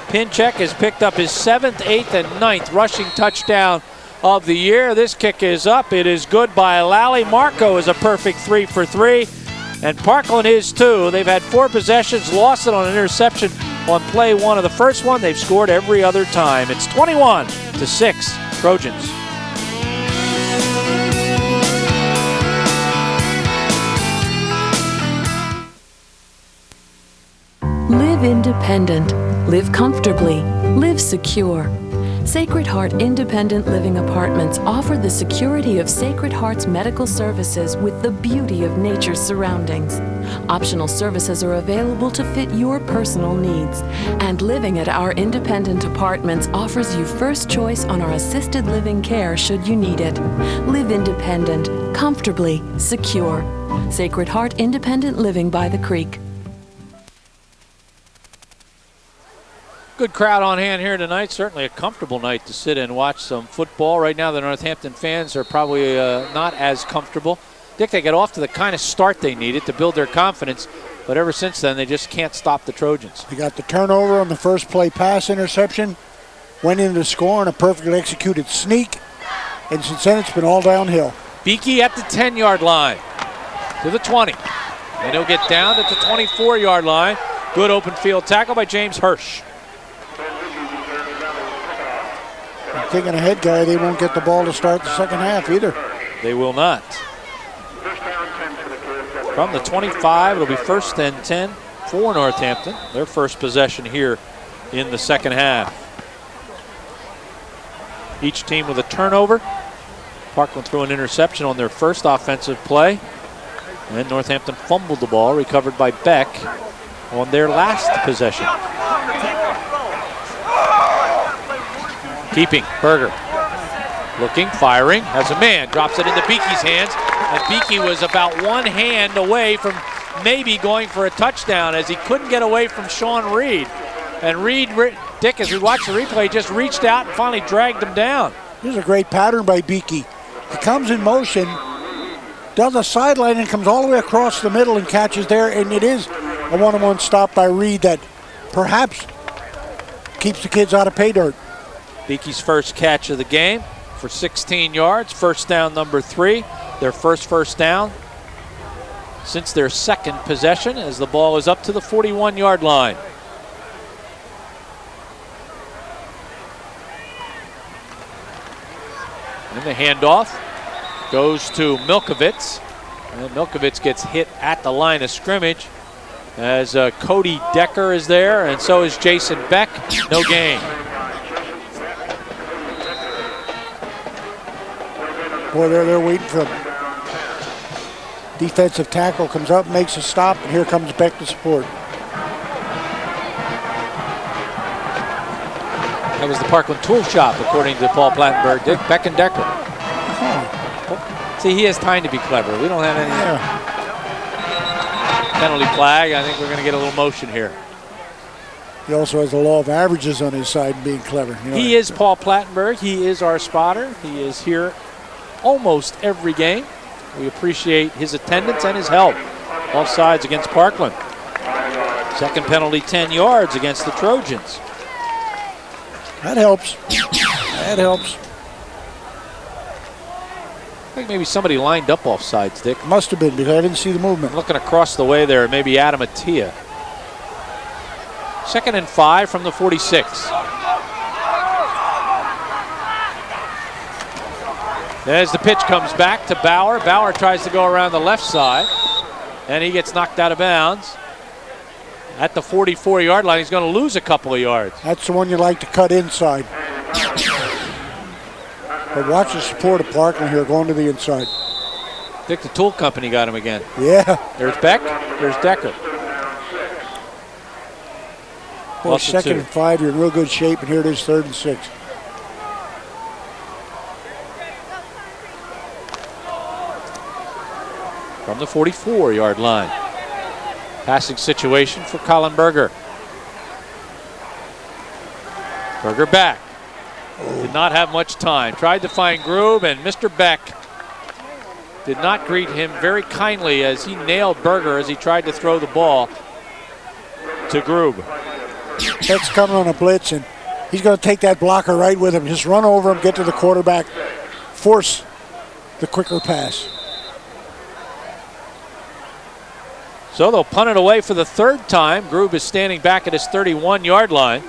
Speaker 2: Pinchek has picked up his 7th, 8th, and 9th rushing touchdown of the year. This kick is up. It is good by Lally. Marco is a perfect 3 for 3. And Parkland is too. They've had 4 possessions, lost it on an interception on play 1 of the first one. They've scored every other time. It's 21-6 Trojans.
Speaker 11: Live independent. Live comfortably. Live secure. Sacred Heart Independent Living Apartments offer the security of Sacred Heart's medical services with the beauty of nature's surroundings. Optional services are available to fit your personal needs. And living at our independent apartments offers you first choice on our assisted living care should you need it. Live independent, comfortably, secure. Sacred Heart Independent Living by the Creek.
Speaker 2: Good crowd on hand here tonight. Certainly a comfortable night to sit and watch some football. Right now the Northampton fans are probably not as comfortable. Dick, they got off to the kind of start they needed to build their confidence, but ever since then they just can't stop the Trojans.
Speaker 3: They got the turnover on the first play pass interception, went into the score on a perfectly executed sneak, and since then it's been all downhill.
Speaker 2: Beakey at the 10-yard line to the 20. And he'll get down at the 24-yard line. Good open field tackle by James Hirsch.
Speaker 3: Thinking ahead, Gary, they won't get the ball to start the second half either.
Speaker 2: They will not. From the 25, it'll be 1st and 10 for Northampton. Their first possession here in the second half. Each team with a turnover. Parkland threw an interception on their first offensive play. And Northampton fumbled the ball, recovered by Beck on their last possession. Keeping, Berger. Looking, firing, has a man, drops it into Beakey's hands, and Beakey was about one hand away from maybe going for a touchdown as he couldn't get away from Sean Reed. And Reed, Dick, as we watch the replay, just reached out and finally dragged him down.
Speaker 3: Here's a great pattern by Beakey. He comes in motion, does a sideline and comes all the way across the middle and catches there, and it is a one-on-one stop by Reed that perhaps keeps the kids out of pay dirt.
Speaker 2: Beakey's first catch of the game for 16 yards, first down number 3, their first down since their second possession as the ball is up to the 41-yard line. And the handoff goes to Milkovitz, and Milkovitz gets hit at the line of scrimmage as Cody Decker is there, and so is Jason Beck. No gain.
Speaker 3: Boy, they're waiting for him. Defensive tackle comes up, makes a stop, and here comes Beck to support.
Speaker 2: That was the Parkland Tool Shop, according to Paul Plattenberg. Dick, Beck and Decker.
Speaker 3: Oh.
Speaker 2: See, he has time to be clever. We don't have any penalty flag. I think we're going to get a little motion here.
Speaker 3: He also has the law of averages on his side, being clever. You know,
Speaker 2: he is Paul Plattenberg. He is our spotter. He is here almost every game. We appreciate his attendance and his help. Both sides against Parkland. Second penalty, 10 yards against the Trojans.
Speaker 3: That helps. That helps.
Speaker 2: I think maybe somebody lined up offsides, Dick.
Speaker 3: Must have been, because I didn't see the movement.
Speaker 2: Looking across the way there, maybe Adam Attia. 2nd and 5 from the 46. As the pitch comes back to Bauer. Bauer tries to go around the left side, and he gets knocked out of bounds. At the 44-yard line, he's going to lose a couple of yards.
Speaker 3: That's the one you like to cut inside. But watch the support of Parkland here going to the inside.
Speaker 2: Dick, the tool company got him again.
Speaker 3: Yeah.
Speaker 2: There's Beck, there's Decker.
Speaker 3: Well, 2nd and 5, you're in real good shape, and here it is 3rd and 6.
Speaker 2: from the 44-yard line. Passing situation for Colin Berger. Berger back. Did not have much time. Tried to find Grube, and Mr. Beck did not greet him very kindly as he nailed Berger as he tried to throw the ball to Grube.
Speaker 3: Beck's coming on a blitz, and he's going to take that blocker right with him. Just run over him, get to the quarterback, force the quicker pass.
Speaker 2: So they'll punt it away for the third time. Grube is standing back at his 31-yard line.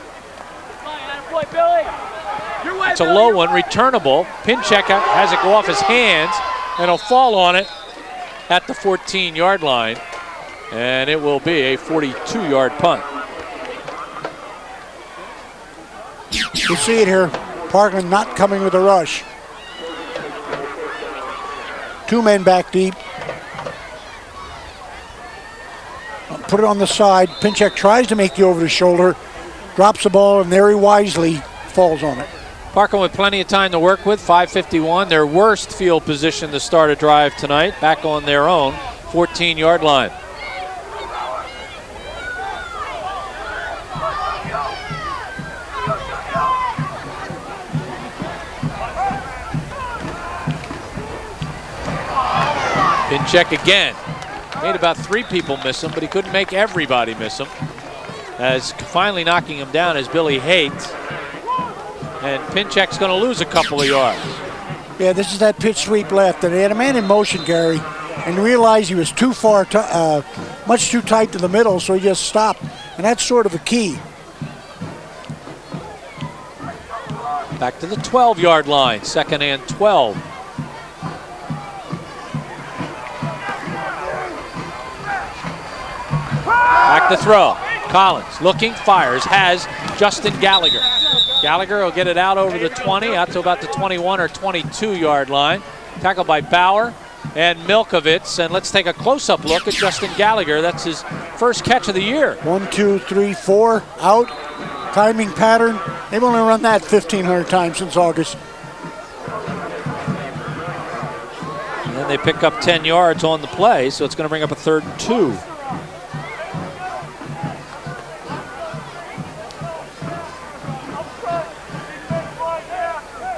Speaker 2: It's a low one, returnable. Pinchek has it go off his hands, and he'll fall on it at the 14-yard line. And it will be a 42-yard punt.
Speaker 3: You see it here. Parkland not coming with a rush. 2 men back deep. Put it on the side. Pinchek tries to make the over the shoulder, drops the ball, and very wisely falls on it.
Speaker 2: Parkland with plenty of time to work with. 5:51, their worst field position to start a drive tonight. Back on their own 14-yard line. Pinchek again. Made about 3 people miss him, but he couldn't make everybody miss him. As finally knocking him down is Billy Haight. And Pinchek's going to lose a couple of yards.
Speaker 3: Yeah, this is that pitch sweep left. And they had a man in motion, Gary, and realized he was too far, much too tight to the middle, so he just stopped. And that's sort of a key.
Speaker 2: Back to the 12-yard line, 2nd and 12. Back to throw. Collins looking, fires, has Justin Gallagher. Gallagher will get it out over the 20, out to about the 21 or 22-yard line. Tackled by Bauer and Milkovich. And let's take a close-up look at Justin Gallagher. That's his first catch of the year.
Speaker 3: 1, 2, 3, 4, out. Timing pattern. They've only run that 1,500 times since August.
Speaker 2: And then they pick up 10 yards on the play, so it's going to bring up a 3rd and 2.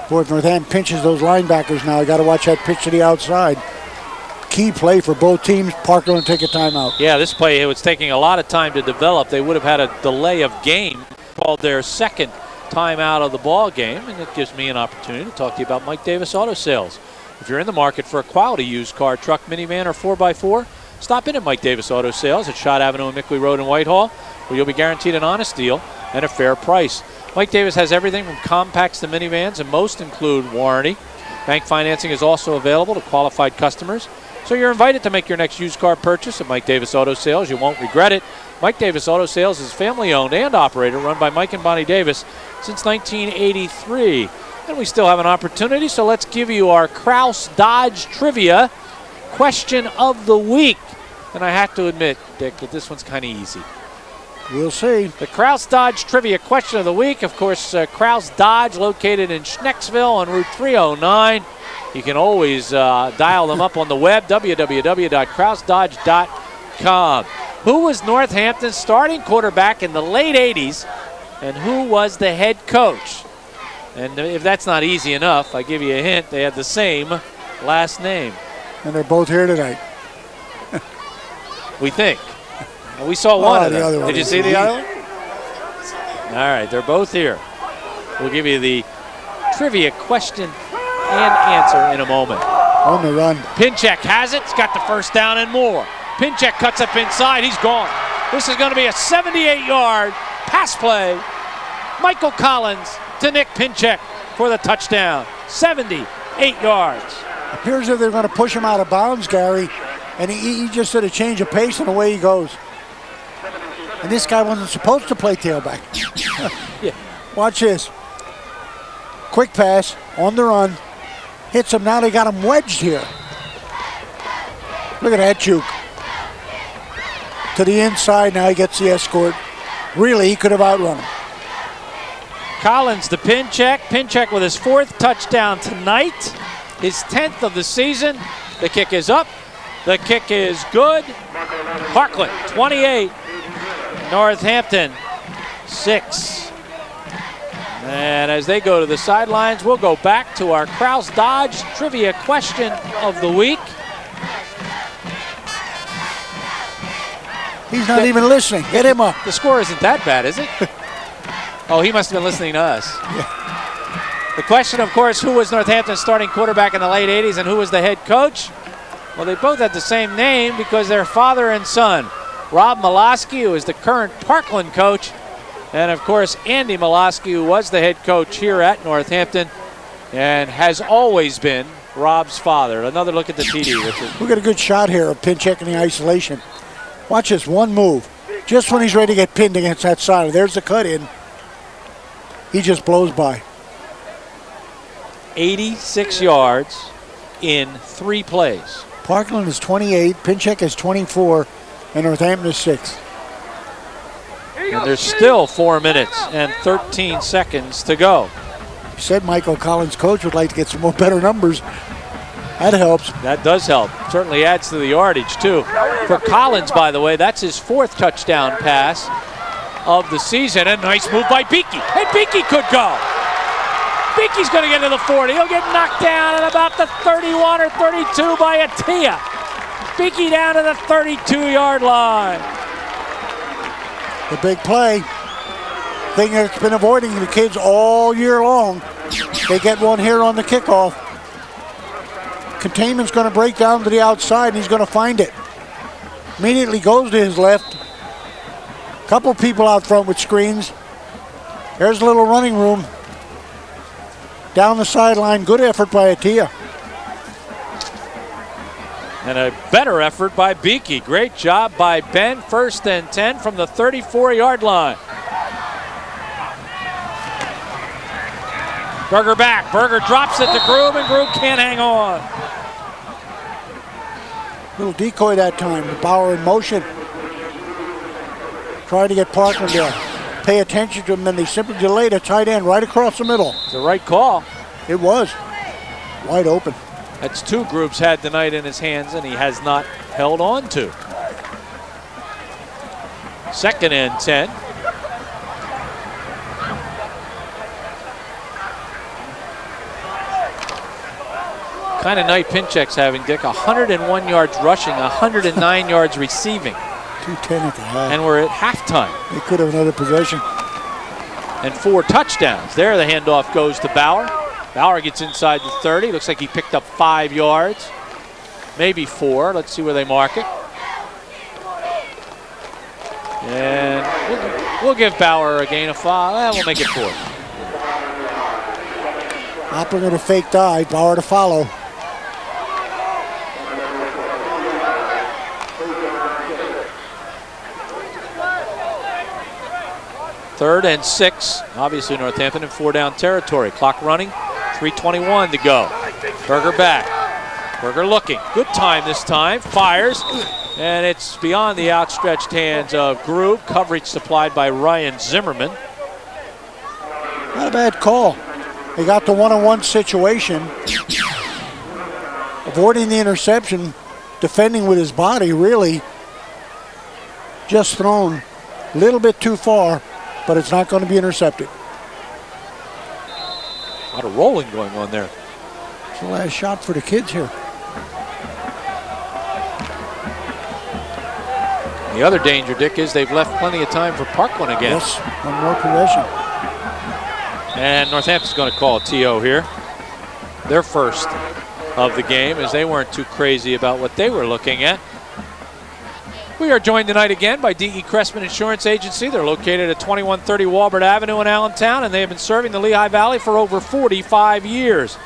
Speaker 3: Boy, if Northampton pinches those linebackers now, you got to watch that pitch to the outside. Key play for both teams. Parkland will take a timeout.
Speaker 2: Yeah, this play, it was taking a lot of time to develop. They would have had a delay of game, called their second timeout of the ball game, and it gives me an opportunity to talk to you about Mike Davis Auto Sales. If you're in the market for a quality used car, truck, minivan, or 4x4, stop in at Mike Davis Auto Sales at Schott Avenue and Mickley Road in Whitehall, where you'll be guaranteed an honest deal and a fair price. Mike Davis has everything from compacts to minivans, and most include warranty. Bank financing is also available to qualified customers. So you're invited to make your next used car purchase at Mike Davis Auto Sales. You won't regret it. Mike Davis Auto Sales is family owned and operated, run by Mike and Bonnie Davis since 1983. And we still have an opportunity, so let's give you our Kraus Dodge Trivia question of the week. And I have to admit, Dick, that this one's kind of easy.
Speaker 3: We'll see.
Speaker 2: The Kraus Dodge Trivia question of the week. Of course, Kraus Dodge, located in Schnecksville on Route 309. You can always dial them up on the web, www.krausdodge.com. Who was Northampton's starting quarterback in the late 80s, and who was the head coach? And if that's not easy enough, I give you a hint. They had the same last name.
Speaker 3: And they're both here tonight.
Speaker 2: We think. We saw one of them.
Speaker 3: The other one.
Speaker 2: Did you see the other one? All right, they're both here. We'll give you the trivia question and answer in a moment.
Speaker 3: On the run.
Speaker 2: Pinchek has it. He's got the first down and more. Pinchek cuts up inside. He's gone. This is going to be a 78-yard pass play. Michael Collins to Nick Pinchek for the touchdown. 78 yards.
Speaker 3: Appears as if they're going to push him out of bounds, Gary. And he just did a change of pace, and away he goes. And this guy wasn't supposed to play tailback.
Speaker 2: Yeah.
Speaker 3: Watch this. Quick pass on the run. Hits him. Now they got him wedged here. Look at that juke. To the inside. Now he gets the escort. Really, he could have outrun him.
Speaker 2: Collins to Pinchek. Pinchek with his 4th touchdown tonight. His 10th of the season. The kick is up. The kick is good. Parkland 28, Northampton 6. And as they go to the sidelines, we'll go back to our Krause Dodge trivia question of the week.
Speaker 3: He's not even listening. Get him up.
Speaker 2: The score isn't that bad, is it? Oh, he must have been listening to us.
Speaker 3: Yeah.
Speaker 2: The question, of course, who was Northampton's starting quarterback in the late 80s and who was the head coach? Well, they both had the same name because they're father and son. Rob Miloski, who is the current Parkland coach, and, of course, Andy Miloski, who was the head coach here at Northampton and has always been Rob's father. Another look at the TD, Richard.
Speaker 3: We got a good shot here of Pinchek in the isolation. Watch this one move. Just when he's ready to get pinned against that side, there's the cut in. He just blows by.
Speaker 2: 86 yards in 3 plays.
Speaker 3: Parkland is 28, Pinchek is 24, and Northampton is 6.
Speaker 2: And there's still 4 minutes and 13 seconds to go.
Speaker 3: You said Michael Collins' coach would like to get some more better numbers. That helps.
Speaker 2: That does help. Certainly adds to the yardage, too. For Collins, by the way, that's his 4th touchdown pass of the season. A nice move by Beakey. And Beakey could go. Beakey's going to get to the 40. He'll get knocked down at about the 31 or 32 by Atia. Beakey down to the 32-yard line.
Speaker 3: The big play. Thing that's been avoiding the kids all year long. They get one here on the kickoff. Containment's going to break down to the outside, and he's going to find it. Immediately goes to his left. Couple people out front with screens. There's a little running room. Down the sideline, good effort by Atia.
Speaker 2: And a better effort by Beakey. Great job by Ben. 1st and 10 from the 34-yard line. Berger back. Berger drops it to Grube, and Grube can't hang on.
Speaker 3: Little decoy that time. Bauer in motion. Trying to get Parkland there. Pay attention to him, and they simply delayed a tight end right across the middle.
Speaker 2: It's the right call.
Speaker 3: It was. Wide open.
Speaker 2: That's 2 Grube's had tonight in his hands, and he has not held on to. 2nd and 10. Kind of night Pinchek's having, Dick. 101 yards rushing, 109 yards receiving.
Speaker 3: 210 at the half.
Speaker 2: And we're at halftime.
Speaker 3: They could have another possession.
Speaker 2: And 4 touchdowns. There the handoff goes to Bauer. Bauer gets inside the 30. Looks like he picked up 5 yards. Maybe 4. Let's see where they mark it. And we'll give Bauer a gain of 5. We'll make it 4.
Speaker 3: Hopper with a fake dive. Bauer to follow.
Speaker 2: Third and 6. Obviously Northampton in 4-down territory. Clock running. 3:21 to go. Berger back. Berger looking. Good time this time. Fires. And it's beyond the outstretched hands of Grube. Coverage supplied by Ryan Zimmerman.
Speaker 3: Not a bad call. They got the one-on-one situation. Avoiding the interception. Defending with his body, really. Just thrown a little bit too far, but it's not going to be intercepted.
Speaker 2: A lot of rolling going on there.
Speaker 3: It's the last shot for the kids here.
Speaker 2: The other danger, Dick, is they've left plenty of time for Parkland again.
Speaker 3: Yes, one more possession.
Speaker 2: And Northampton's going to call a TO here. Their first of the game, as they weren't too crazy about what they were looking at. We are joined tonight again by D.E. Cressman Insurance Agency. They're located at 2130 Walbert Avenue in Allentown, and they have been serving the Lehigh Valley for over 45 years.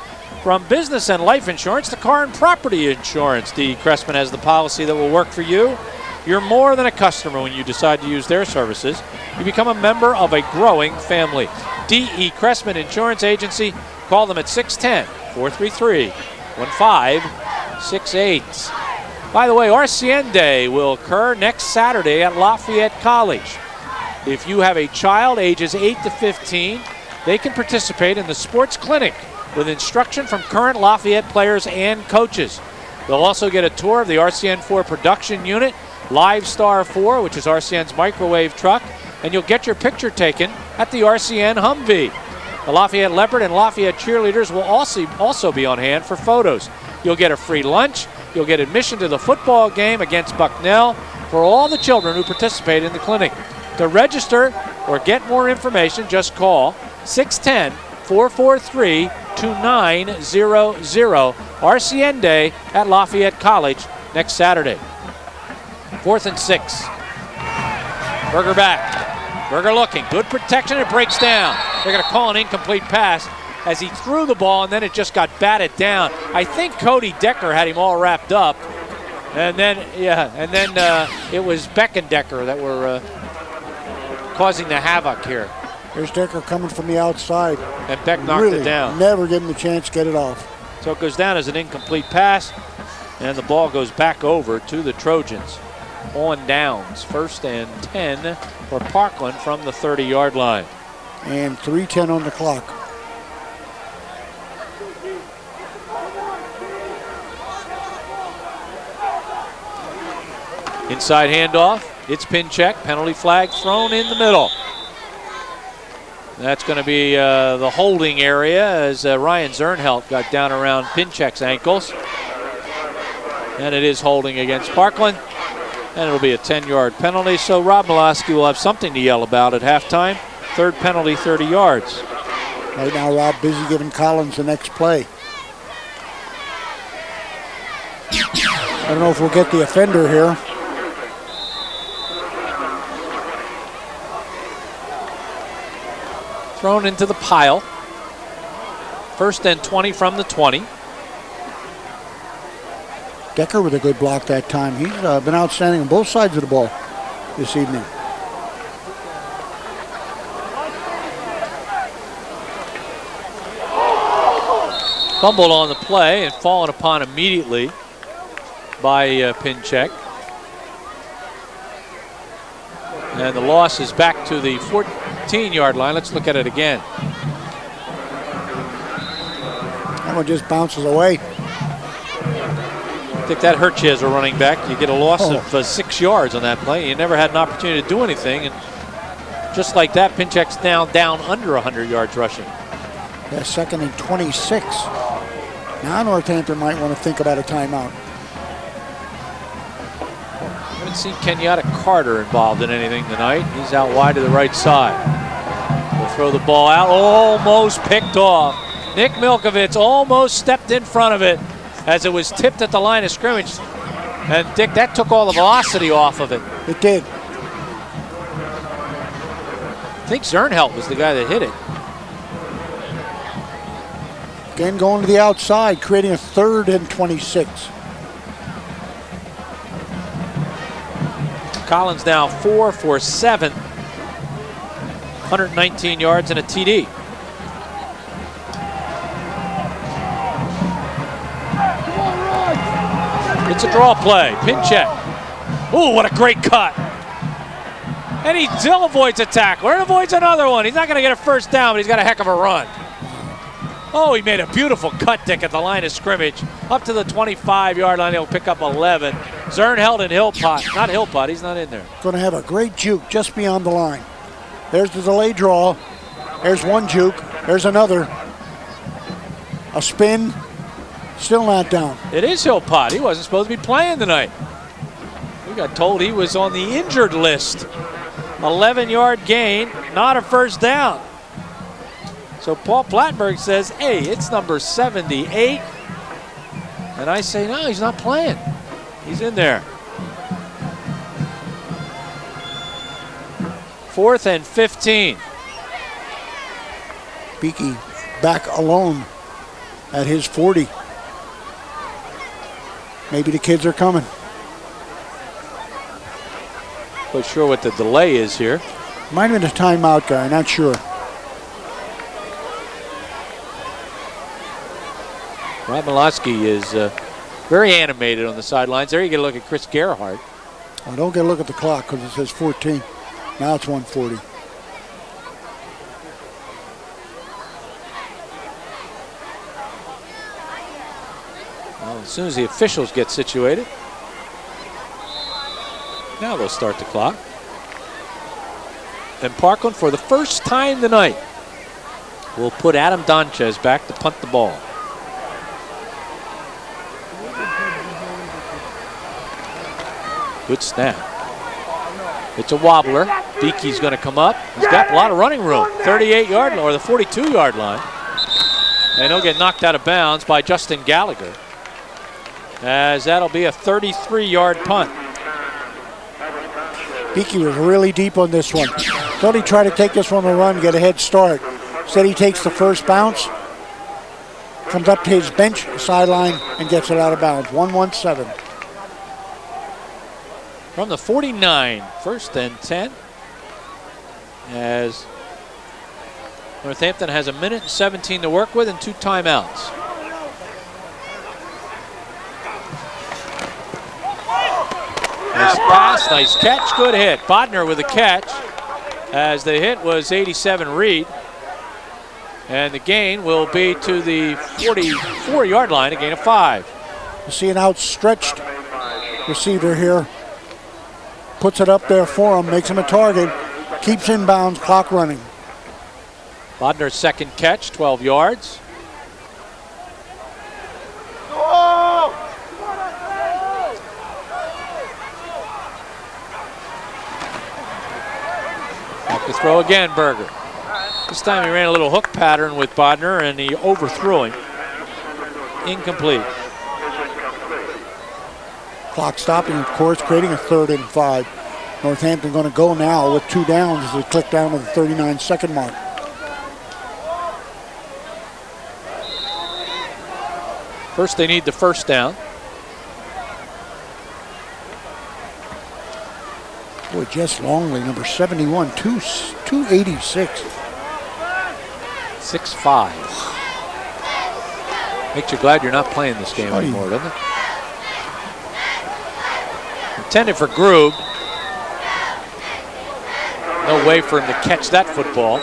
Speaker 2: From business and life insurance to car and property insurance, D.E. Cressman has the policy that will work for you. You're more than a customer when you decide to use their services. You become a member of a growing family. D.E. Cressman Insurance Agency. Call them at 610-433-1568. By the way, RCN Day will occur next Saturday at Lafayette College. If you have a child ages 8 to 15, they can participate in the sports clinic with instruction from current Lafayette players and coaches. They'll also get a tour of the RCN 4 production unit, Live Star 4, which is RCN's microwave truck, and you'll get your picture taken at the RCN Humvee. The Lafayette Leopard and Lafayette cheerleaders will also be on hand for photos. You'll get a free lunch. You'll get admission to the football game against Bucknell for all the children who participate in the clinic. To register or get more information, just call 610-443-2900. RCN Day at Lafayette College next Saturday. 4th and 6. Berger back. Berger looking. Good protection. It breaks down. They're going to call an incomplete pass as he threw the ball, and then it just got batted down. I think Cody Decker had him all wrapped up. And then, it was Beck and Decker that were causing the havoc here.
Speaker 3: There's Decker coming from the outside.
Speaker 2: And Beck knocked it down.
Speaker 3: Never give him the chance to get it off.
Speaker 2: So it goes down as an incomplete pass, and the ball goes back over to the Trojans. On downs, 1st and 10 for Parkland from the 30-yard line.
Speaker 3: And 3:10 on the clock.
Speaker 2: Inside handoff, it's Pinchek, penalty flag thrown in the middle. That's going to be the holding area as Ryan Zernhelt got down around Pinchek's ankles. And it is holding against Parkland. And it'll be a 10-yard penalty, so Rob Miloski will have something to yell about at halftime. 3rd penalty, 30 yards.
Speaker 3: Right now, Rob busy giving Collins the next play. I don't know if we'll get the offender here.
Speaker 2: Thrown into the pile. 1st and 20 from the 20.
Speaker 3: Decker with a good block that time. He's been outstanding on both sides of the ball this evening.
Speaker 2: Fumbled on the play and fallen upon immediately by Pinchek. And the loss is back to the 14-yard line. Let's look at it again.
Speaker 3: That one just bounces away.
Speaker 2: I think that hurts you as a running back. You get a loss of 6 yards on that play. You never had an opportunity to do anything. And just like that, Pinchek's down under 100 yards rushing.
Speaker 3: Yeah, 2nd and 26. Now Northampton might want to think about a timeout.
Speaker 2: I haven't seen Kenyatta Carter involved in anything tonight. He's out wide to the right side. They'll throw the ball out. Almost picked off. Nick Milkovich almost stepped in front of it as it was tipped at the line of scrimmage. And Dick, that took all the velocity off of it.
Speaker 3: It did.
Speaker 2: I think Zernhelt was the guy that hit it.
Speaker 3: Again going to the outside, creating a 3rd and 26.
Speaker 2: Collins now 4 for 7. 119 yards and a TD. It's a draw play. Pinchek. Ooh, what a great cut. And he still avoids a tackle. And avoids another one. He's not going to get a first down, but he's got a heck of a run. Oh, he made a beautiful cut, Dick, at the line of scrimmage. Up to the 25-yard line. He'll pick up 11. Zernhelt and Hillpot. Not Hillpot. He's not in there.
Speaker 3: Going to have a great juke just beyond the line. There's the delay draw. There's one juke. There's another. A spin. Still not down.
Speaker 2: It is Hillpot. He wasn't supposed to be playing tonight. We got told he was on the injured list. 11-yard gain, not a first down. So Paul Plattenberg says, hey, it's number 78. And I say, no, he's not playing. He's in there. 4th and 15.
Speaker 3: Beakey back alone at his 40. Maybe the kids are coming.
Speaker 2: Not sure what the delay is here.
Speaker 3: Might have been a timeout guy, not sure.
Speaker 2: Rob Miloski is very animated on the sidelines. There you get a look at Chris Gerhardt.
Speaker 3: Oh, don't get a look at the clock because it says 14. Now it's 1:40.
Speaker 2: Well, as soon as the officials get situated, now they'll start the clock. And Parkland, for the first time tonight, will put Adam Donchez back to punt the ball. Good snap. It's a wobbler. Beakey's going to come up. He's got a lot of running room. 38-yard line, or the 42-yard line. And he'll get knocked out of bounds by Justin Gallagher, as that'll be a 33-yard punt.
Speaker 3: Beakey was really deep on this one. Thought he'd try to take this one to run, get a head start. Instead, he takes the first bounce, comes up to his bench sideline, and gets it out of bounds. 1-1-7.
Speaker 2: From the 49, 1st and 10, as Northampton has 1:17 to work with and 2 timeouts. Nice pass, nice catch, good hit. Bodner with a catch, as the hit was 87 Reed. And the gain will be to the 44-yard line, a gain of 5.
Speaker 3: You see an outstretched receiver here. Puts it up there for him, makes him a target, keeps inbounds, clock running.
Speaker 2: Bodner's second catch, 12 yards. Back to throw again, Berger. This time he ran a little hook pattern with Bodner and he overthrew him. Incomplete.
Speaker 3: Clock stopping, of course, creating a 3rd and 5. Northampton going to go now with 2 downs as they click down to the 39-second mark.
Speaker 2: First, they need the first down.
Speaker 3: Boy, Jess Longley, number 71, 286.
Speaker 2: 6'5". Makes you glad you're not playing this game anymore, doesn't it? Intended for Grube. No way for him to catch that football.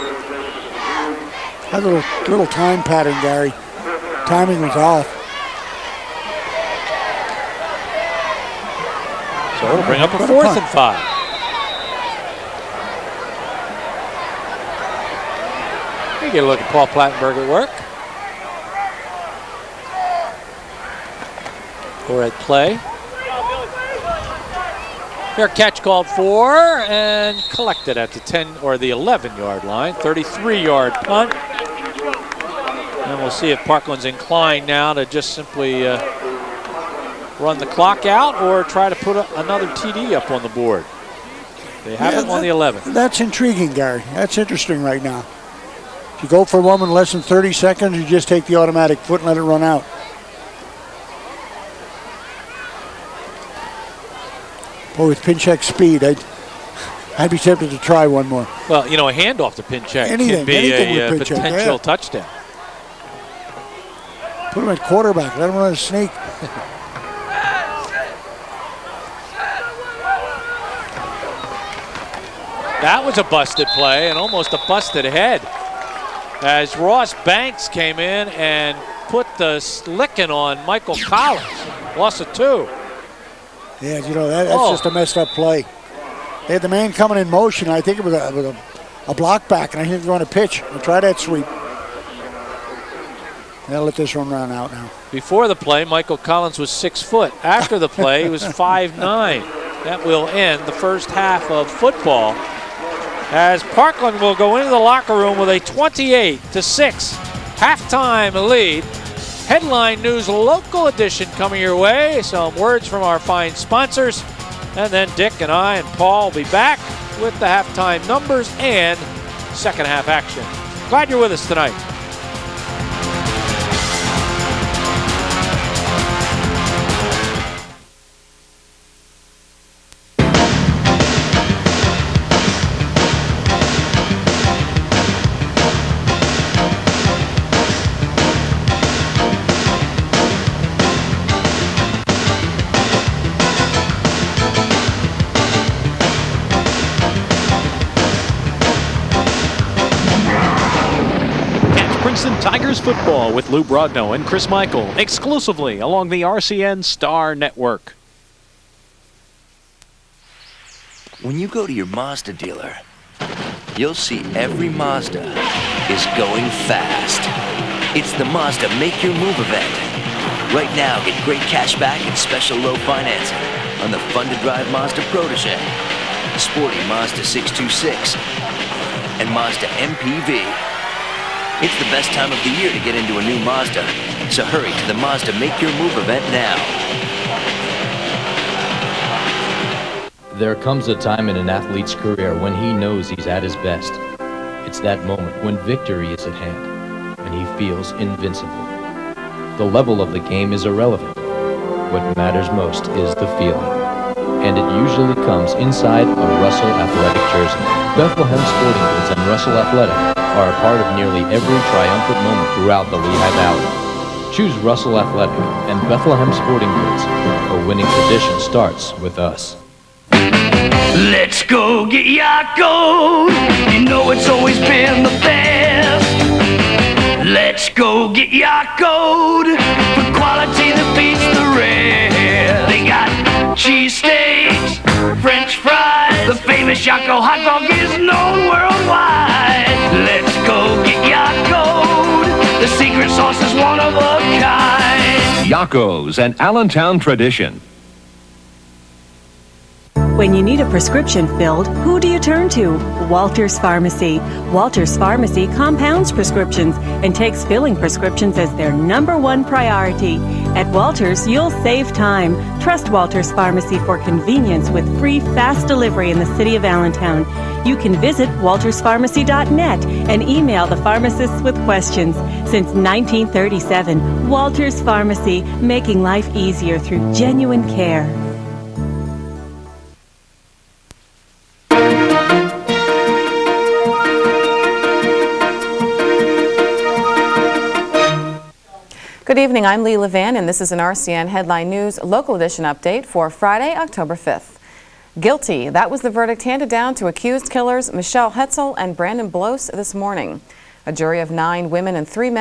Speaker 3: Had a little time pattern, Gary. Timing was off.
Speaker 2: So it'll bring up a 4th and 5. You get a look at Paul Plattenberg at work. Or at play. Fair catch called for and collected at the 10 or the 11-yard line. 33-yard punt. And we'll see if Parkland's inclined now to just simply run the clock out or try to put another TD up on the board. They have him on the 11.
Speaker 3: That's intriguing, Gary. That's interesting right now. If you go for one in less than 30 seconds, you just take the automatic foot and let it run out. Boy, with Pinchek's speed, I'd be tempted to try one more.
Speaker 2: Well, you know, a handoff to Pinchek can be a potential touchdown.
Speaker 3: Put him at quarterback. Let him run a sneak.
Speaker 2: That was a busted play and almost a busted head, as Ross Banks came in and put the licking on Michael Collins. Loss of 2.
Speaker 3: Yeah, you know, that's just a messed up play. They had the man coming in motion. I think it was a block back, and I think they're going to pitch. They'll try that sweep. They'll let this run out now.
Speaker 2: Before the play, Michael Collins was 6 foot. After the play, he was 5'9". That will end the first half of football, as Parkland will go into the locker room with a 28-6 halftime lead. Headline News local edition coming your way. Some words from our fine sponsors. And then Dick and I and Paul will be back with the halftime numbers and second half action. Glad you're with us tonight.
Speaker 13: Here's football with Lou Brodno and Chris Michael, exclusively along the RCN Star Network.
Speaker 14: When you go to your Mazda dealer, you'll see every Mazda is going fast. It's the Mazda Make Your Move event. Right now, get great cash back and special low financing on the fun-to-drive Mazda Protege, sporty Mazda 626, and Mazda MPV. It's the best time of the year to get into a new Mazda, so hurry to the Mazda Make Your Move event now.
Speaker 15: There comes a time in an athlete's career when he knows he's at his best. It's that moment when victory is at hand, and he feels invincible. The level of the game is irrelevant. What matters most is the feeling. And it usually comes inside a Russell Athletic jersey. Bethlehem Sporting Goods and Russell Athletic are a part of nearly every triumphant moment throughout the Lehigh Valley. Choose Russell Athletic and Bethlehem Sporting Goods. A winning tradition starts with us.
Speaker 16: Let's go get Yakult. You know it's always been the best. Let's go get Yakult for quality that beats the rest. They got cheesesteaks, French fries. The famous Yakult hot dog is known worldwide. Let's go get Yakult. The secret sauce is one of a kind.
Speaker 6: Yakko's, an Allentown tradition.
Speaker 17: When you need a prescription filled, who do you turn to? Walters Pharmacy. Walters Pharmacy compounds prescriptions and takes filling prescriptions as their #1 priority. At Walters, you'll save time. Trust Walters Pharmacy for convenience with free, fast delivery in the city of Allentown. You can visit walterspharmacy.net and email the pharmacists with questions. Since 1937, Walters Pharmacy, making life easier through genuine care.
Speaker 18: Good evening, I'm Lee Levan, and this is an RCN Headline News Local Edition update for Friday, October 5th. Guilty. That was the verdict handed down to accused killers Michelle Hetzel and Brandon Blos this morning. A jury of 9 women and 3 men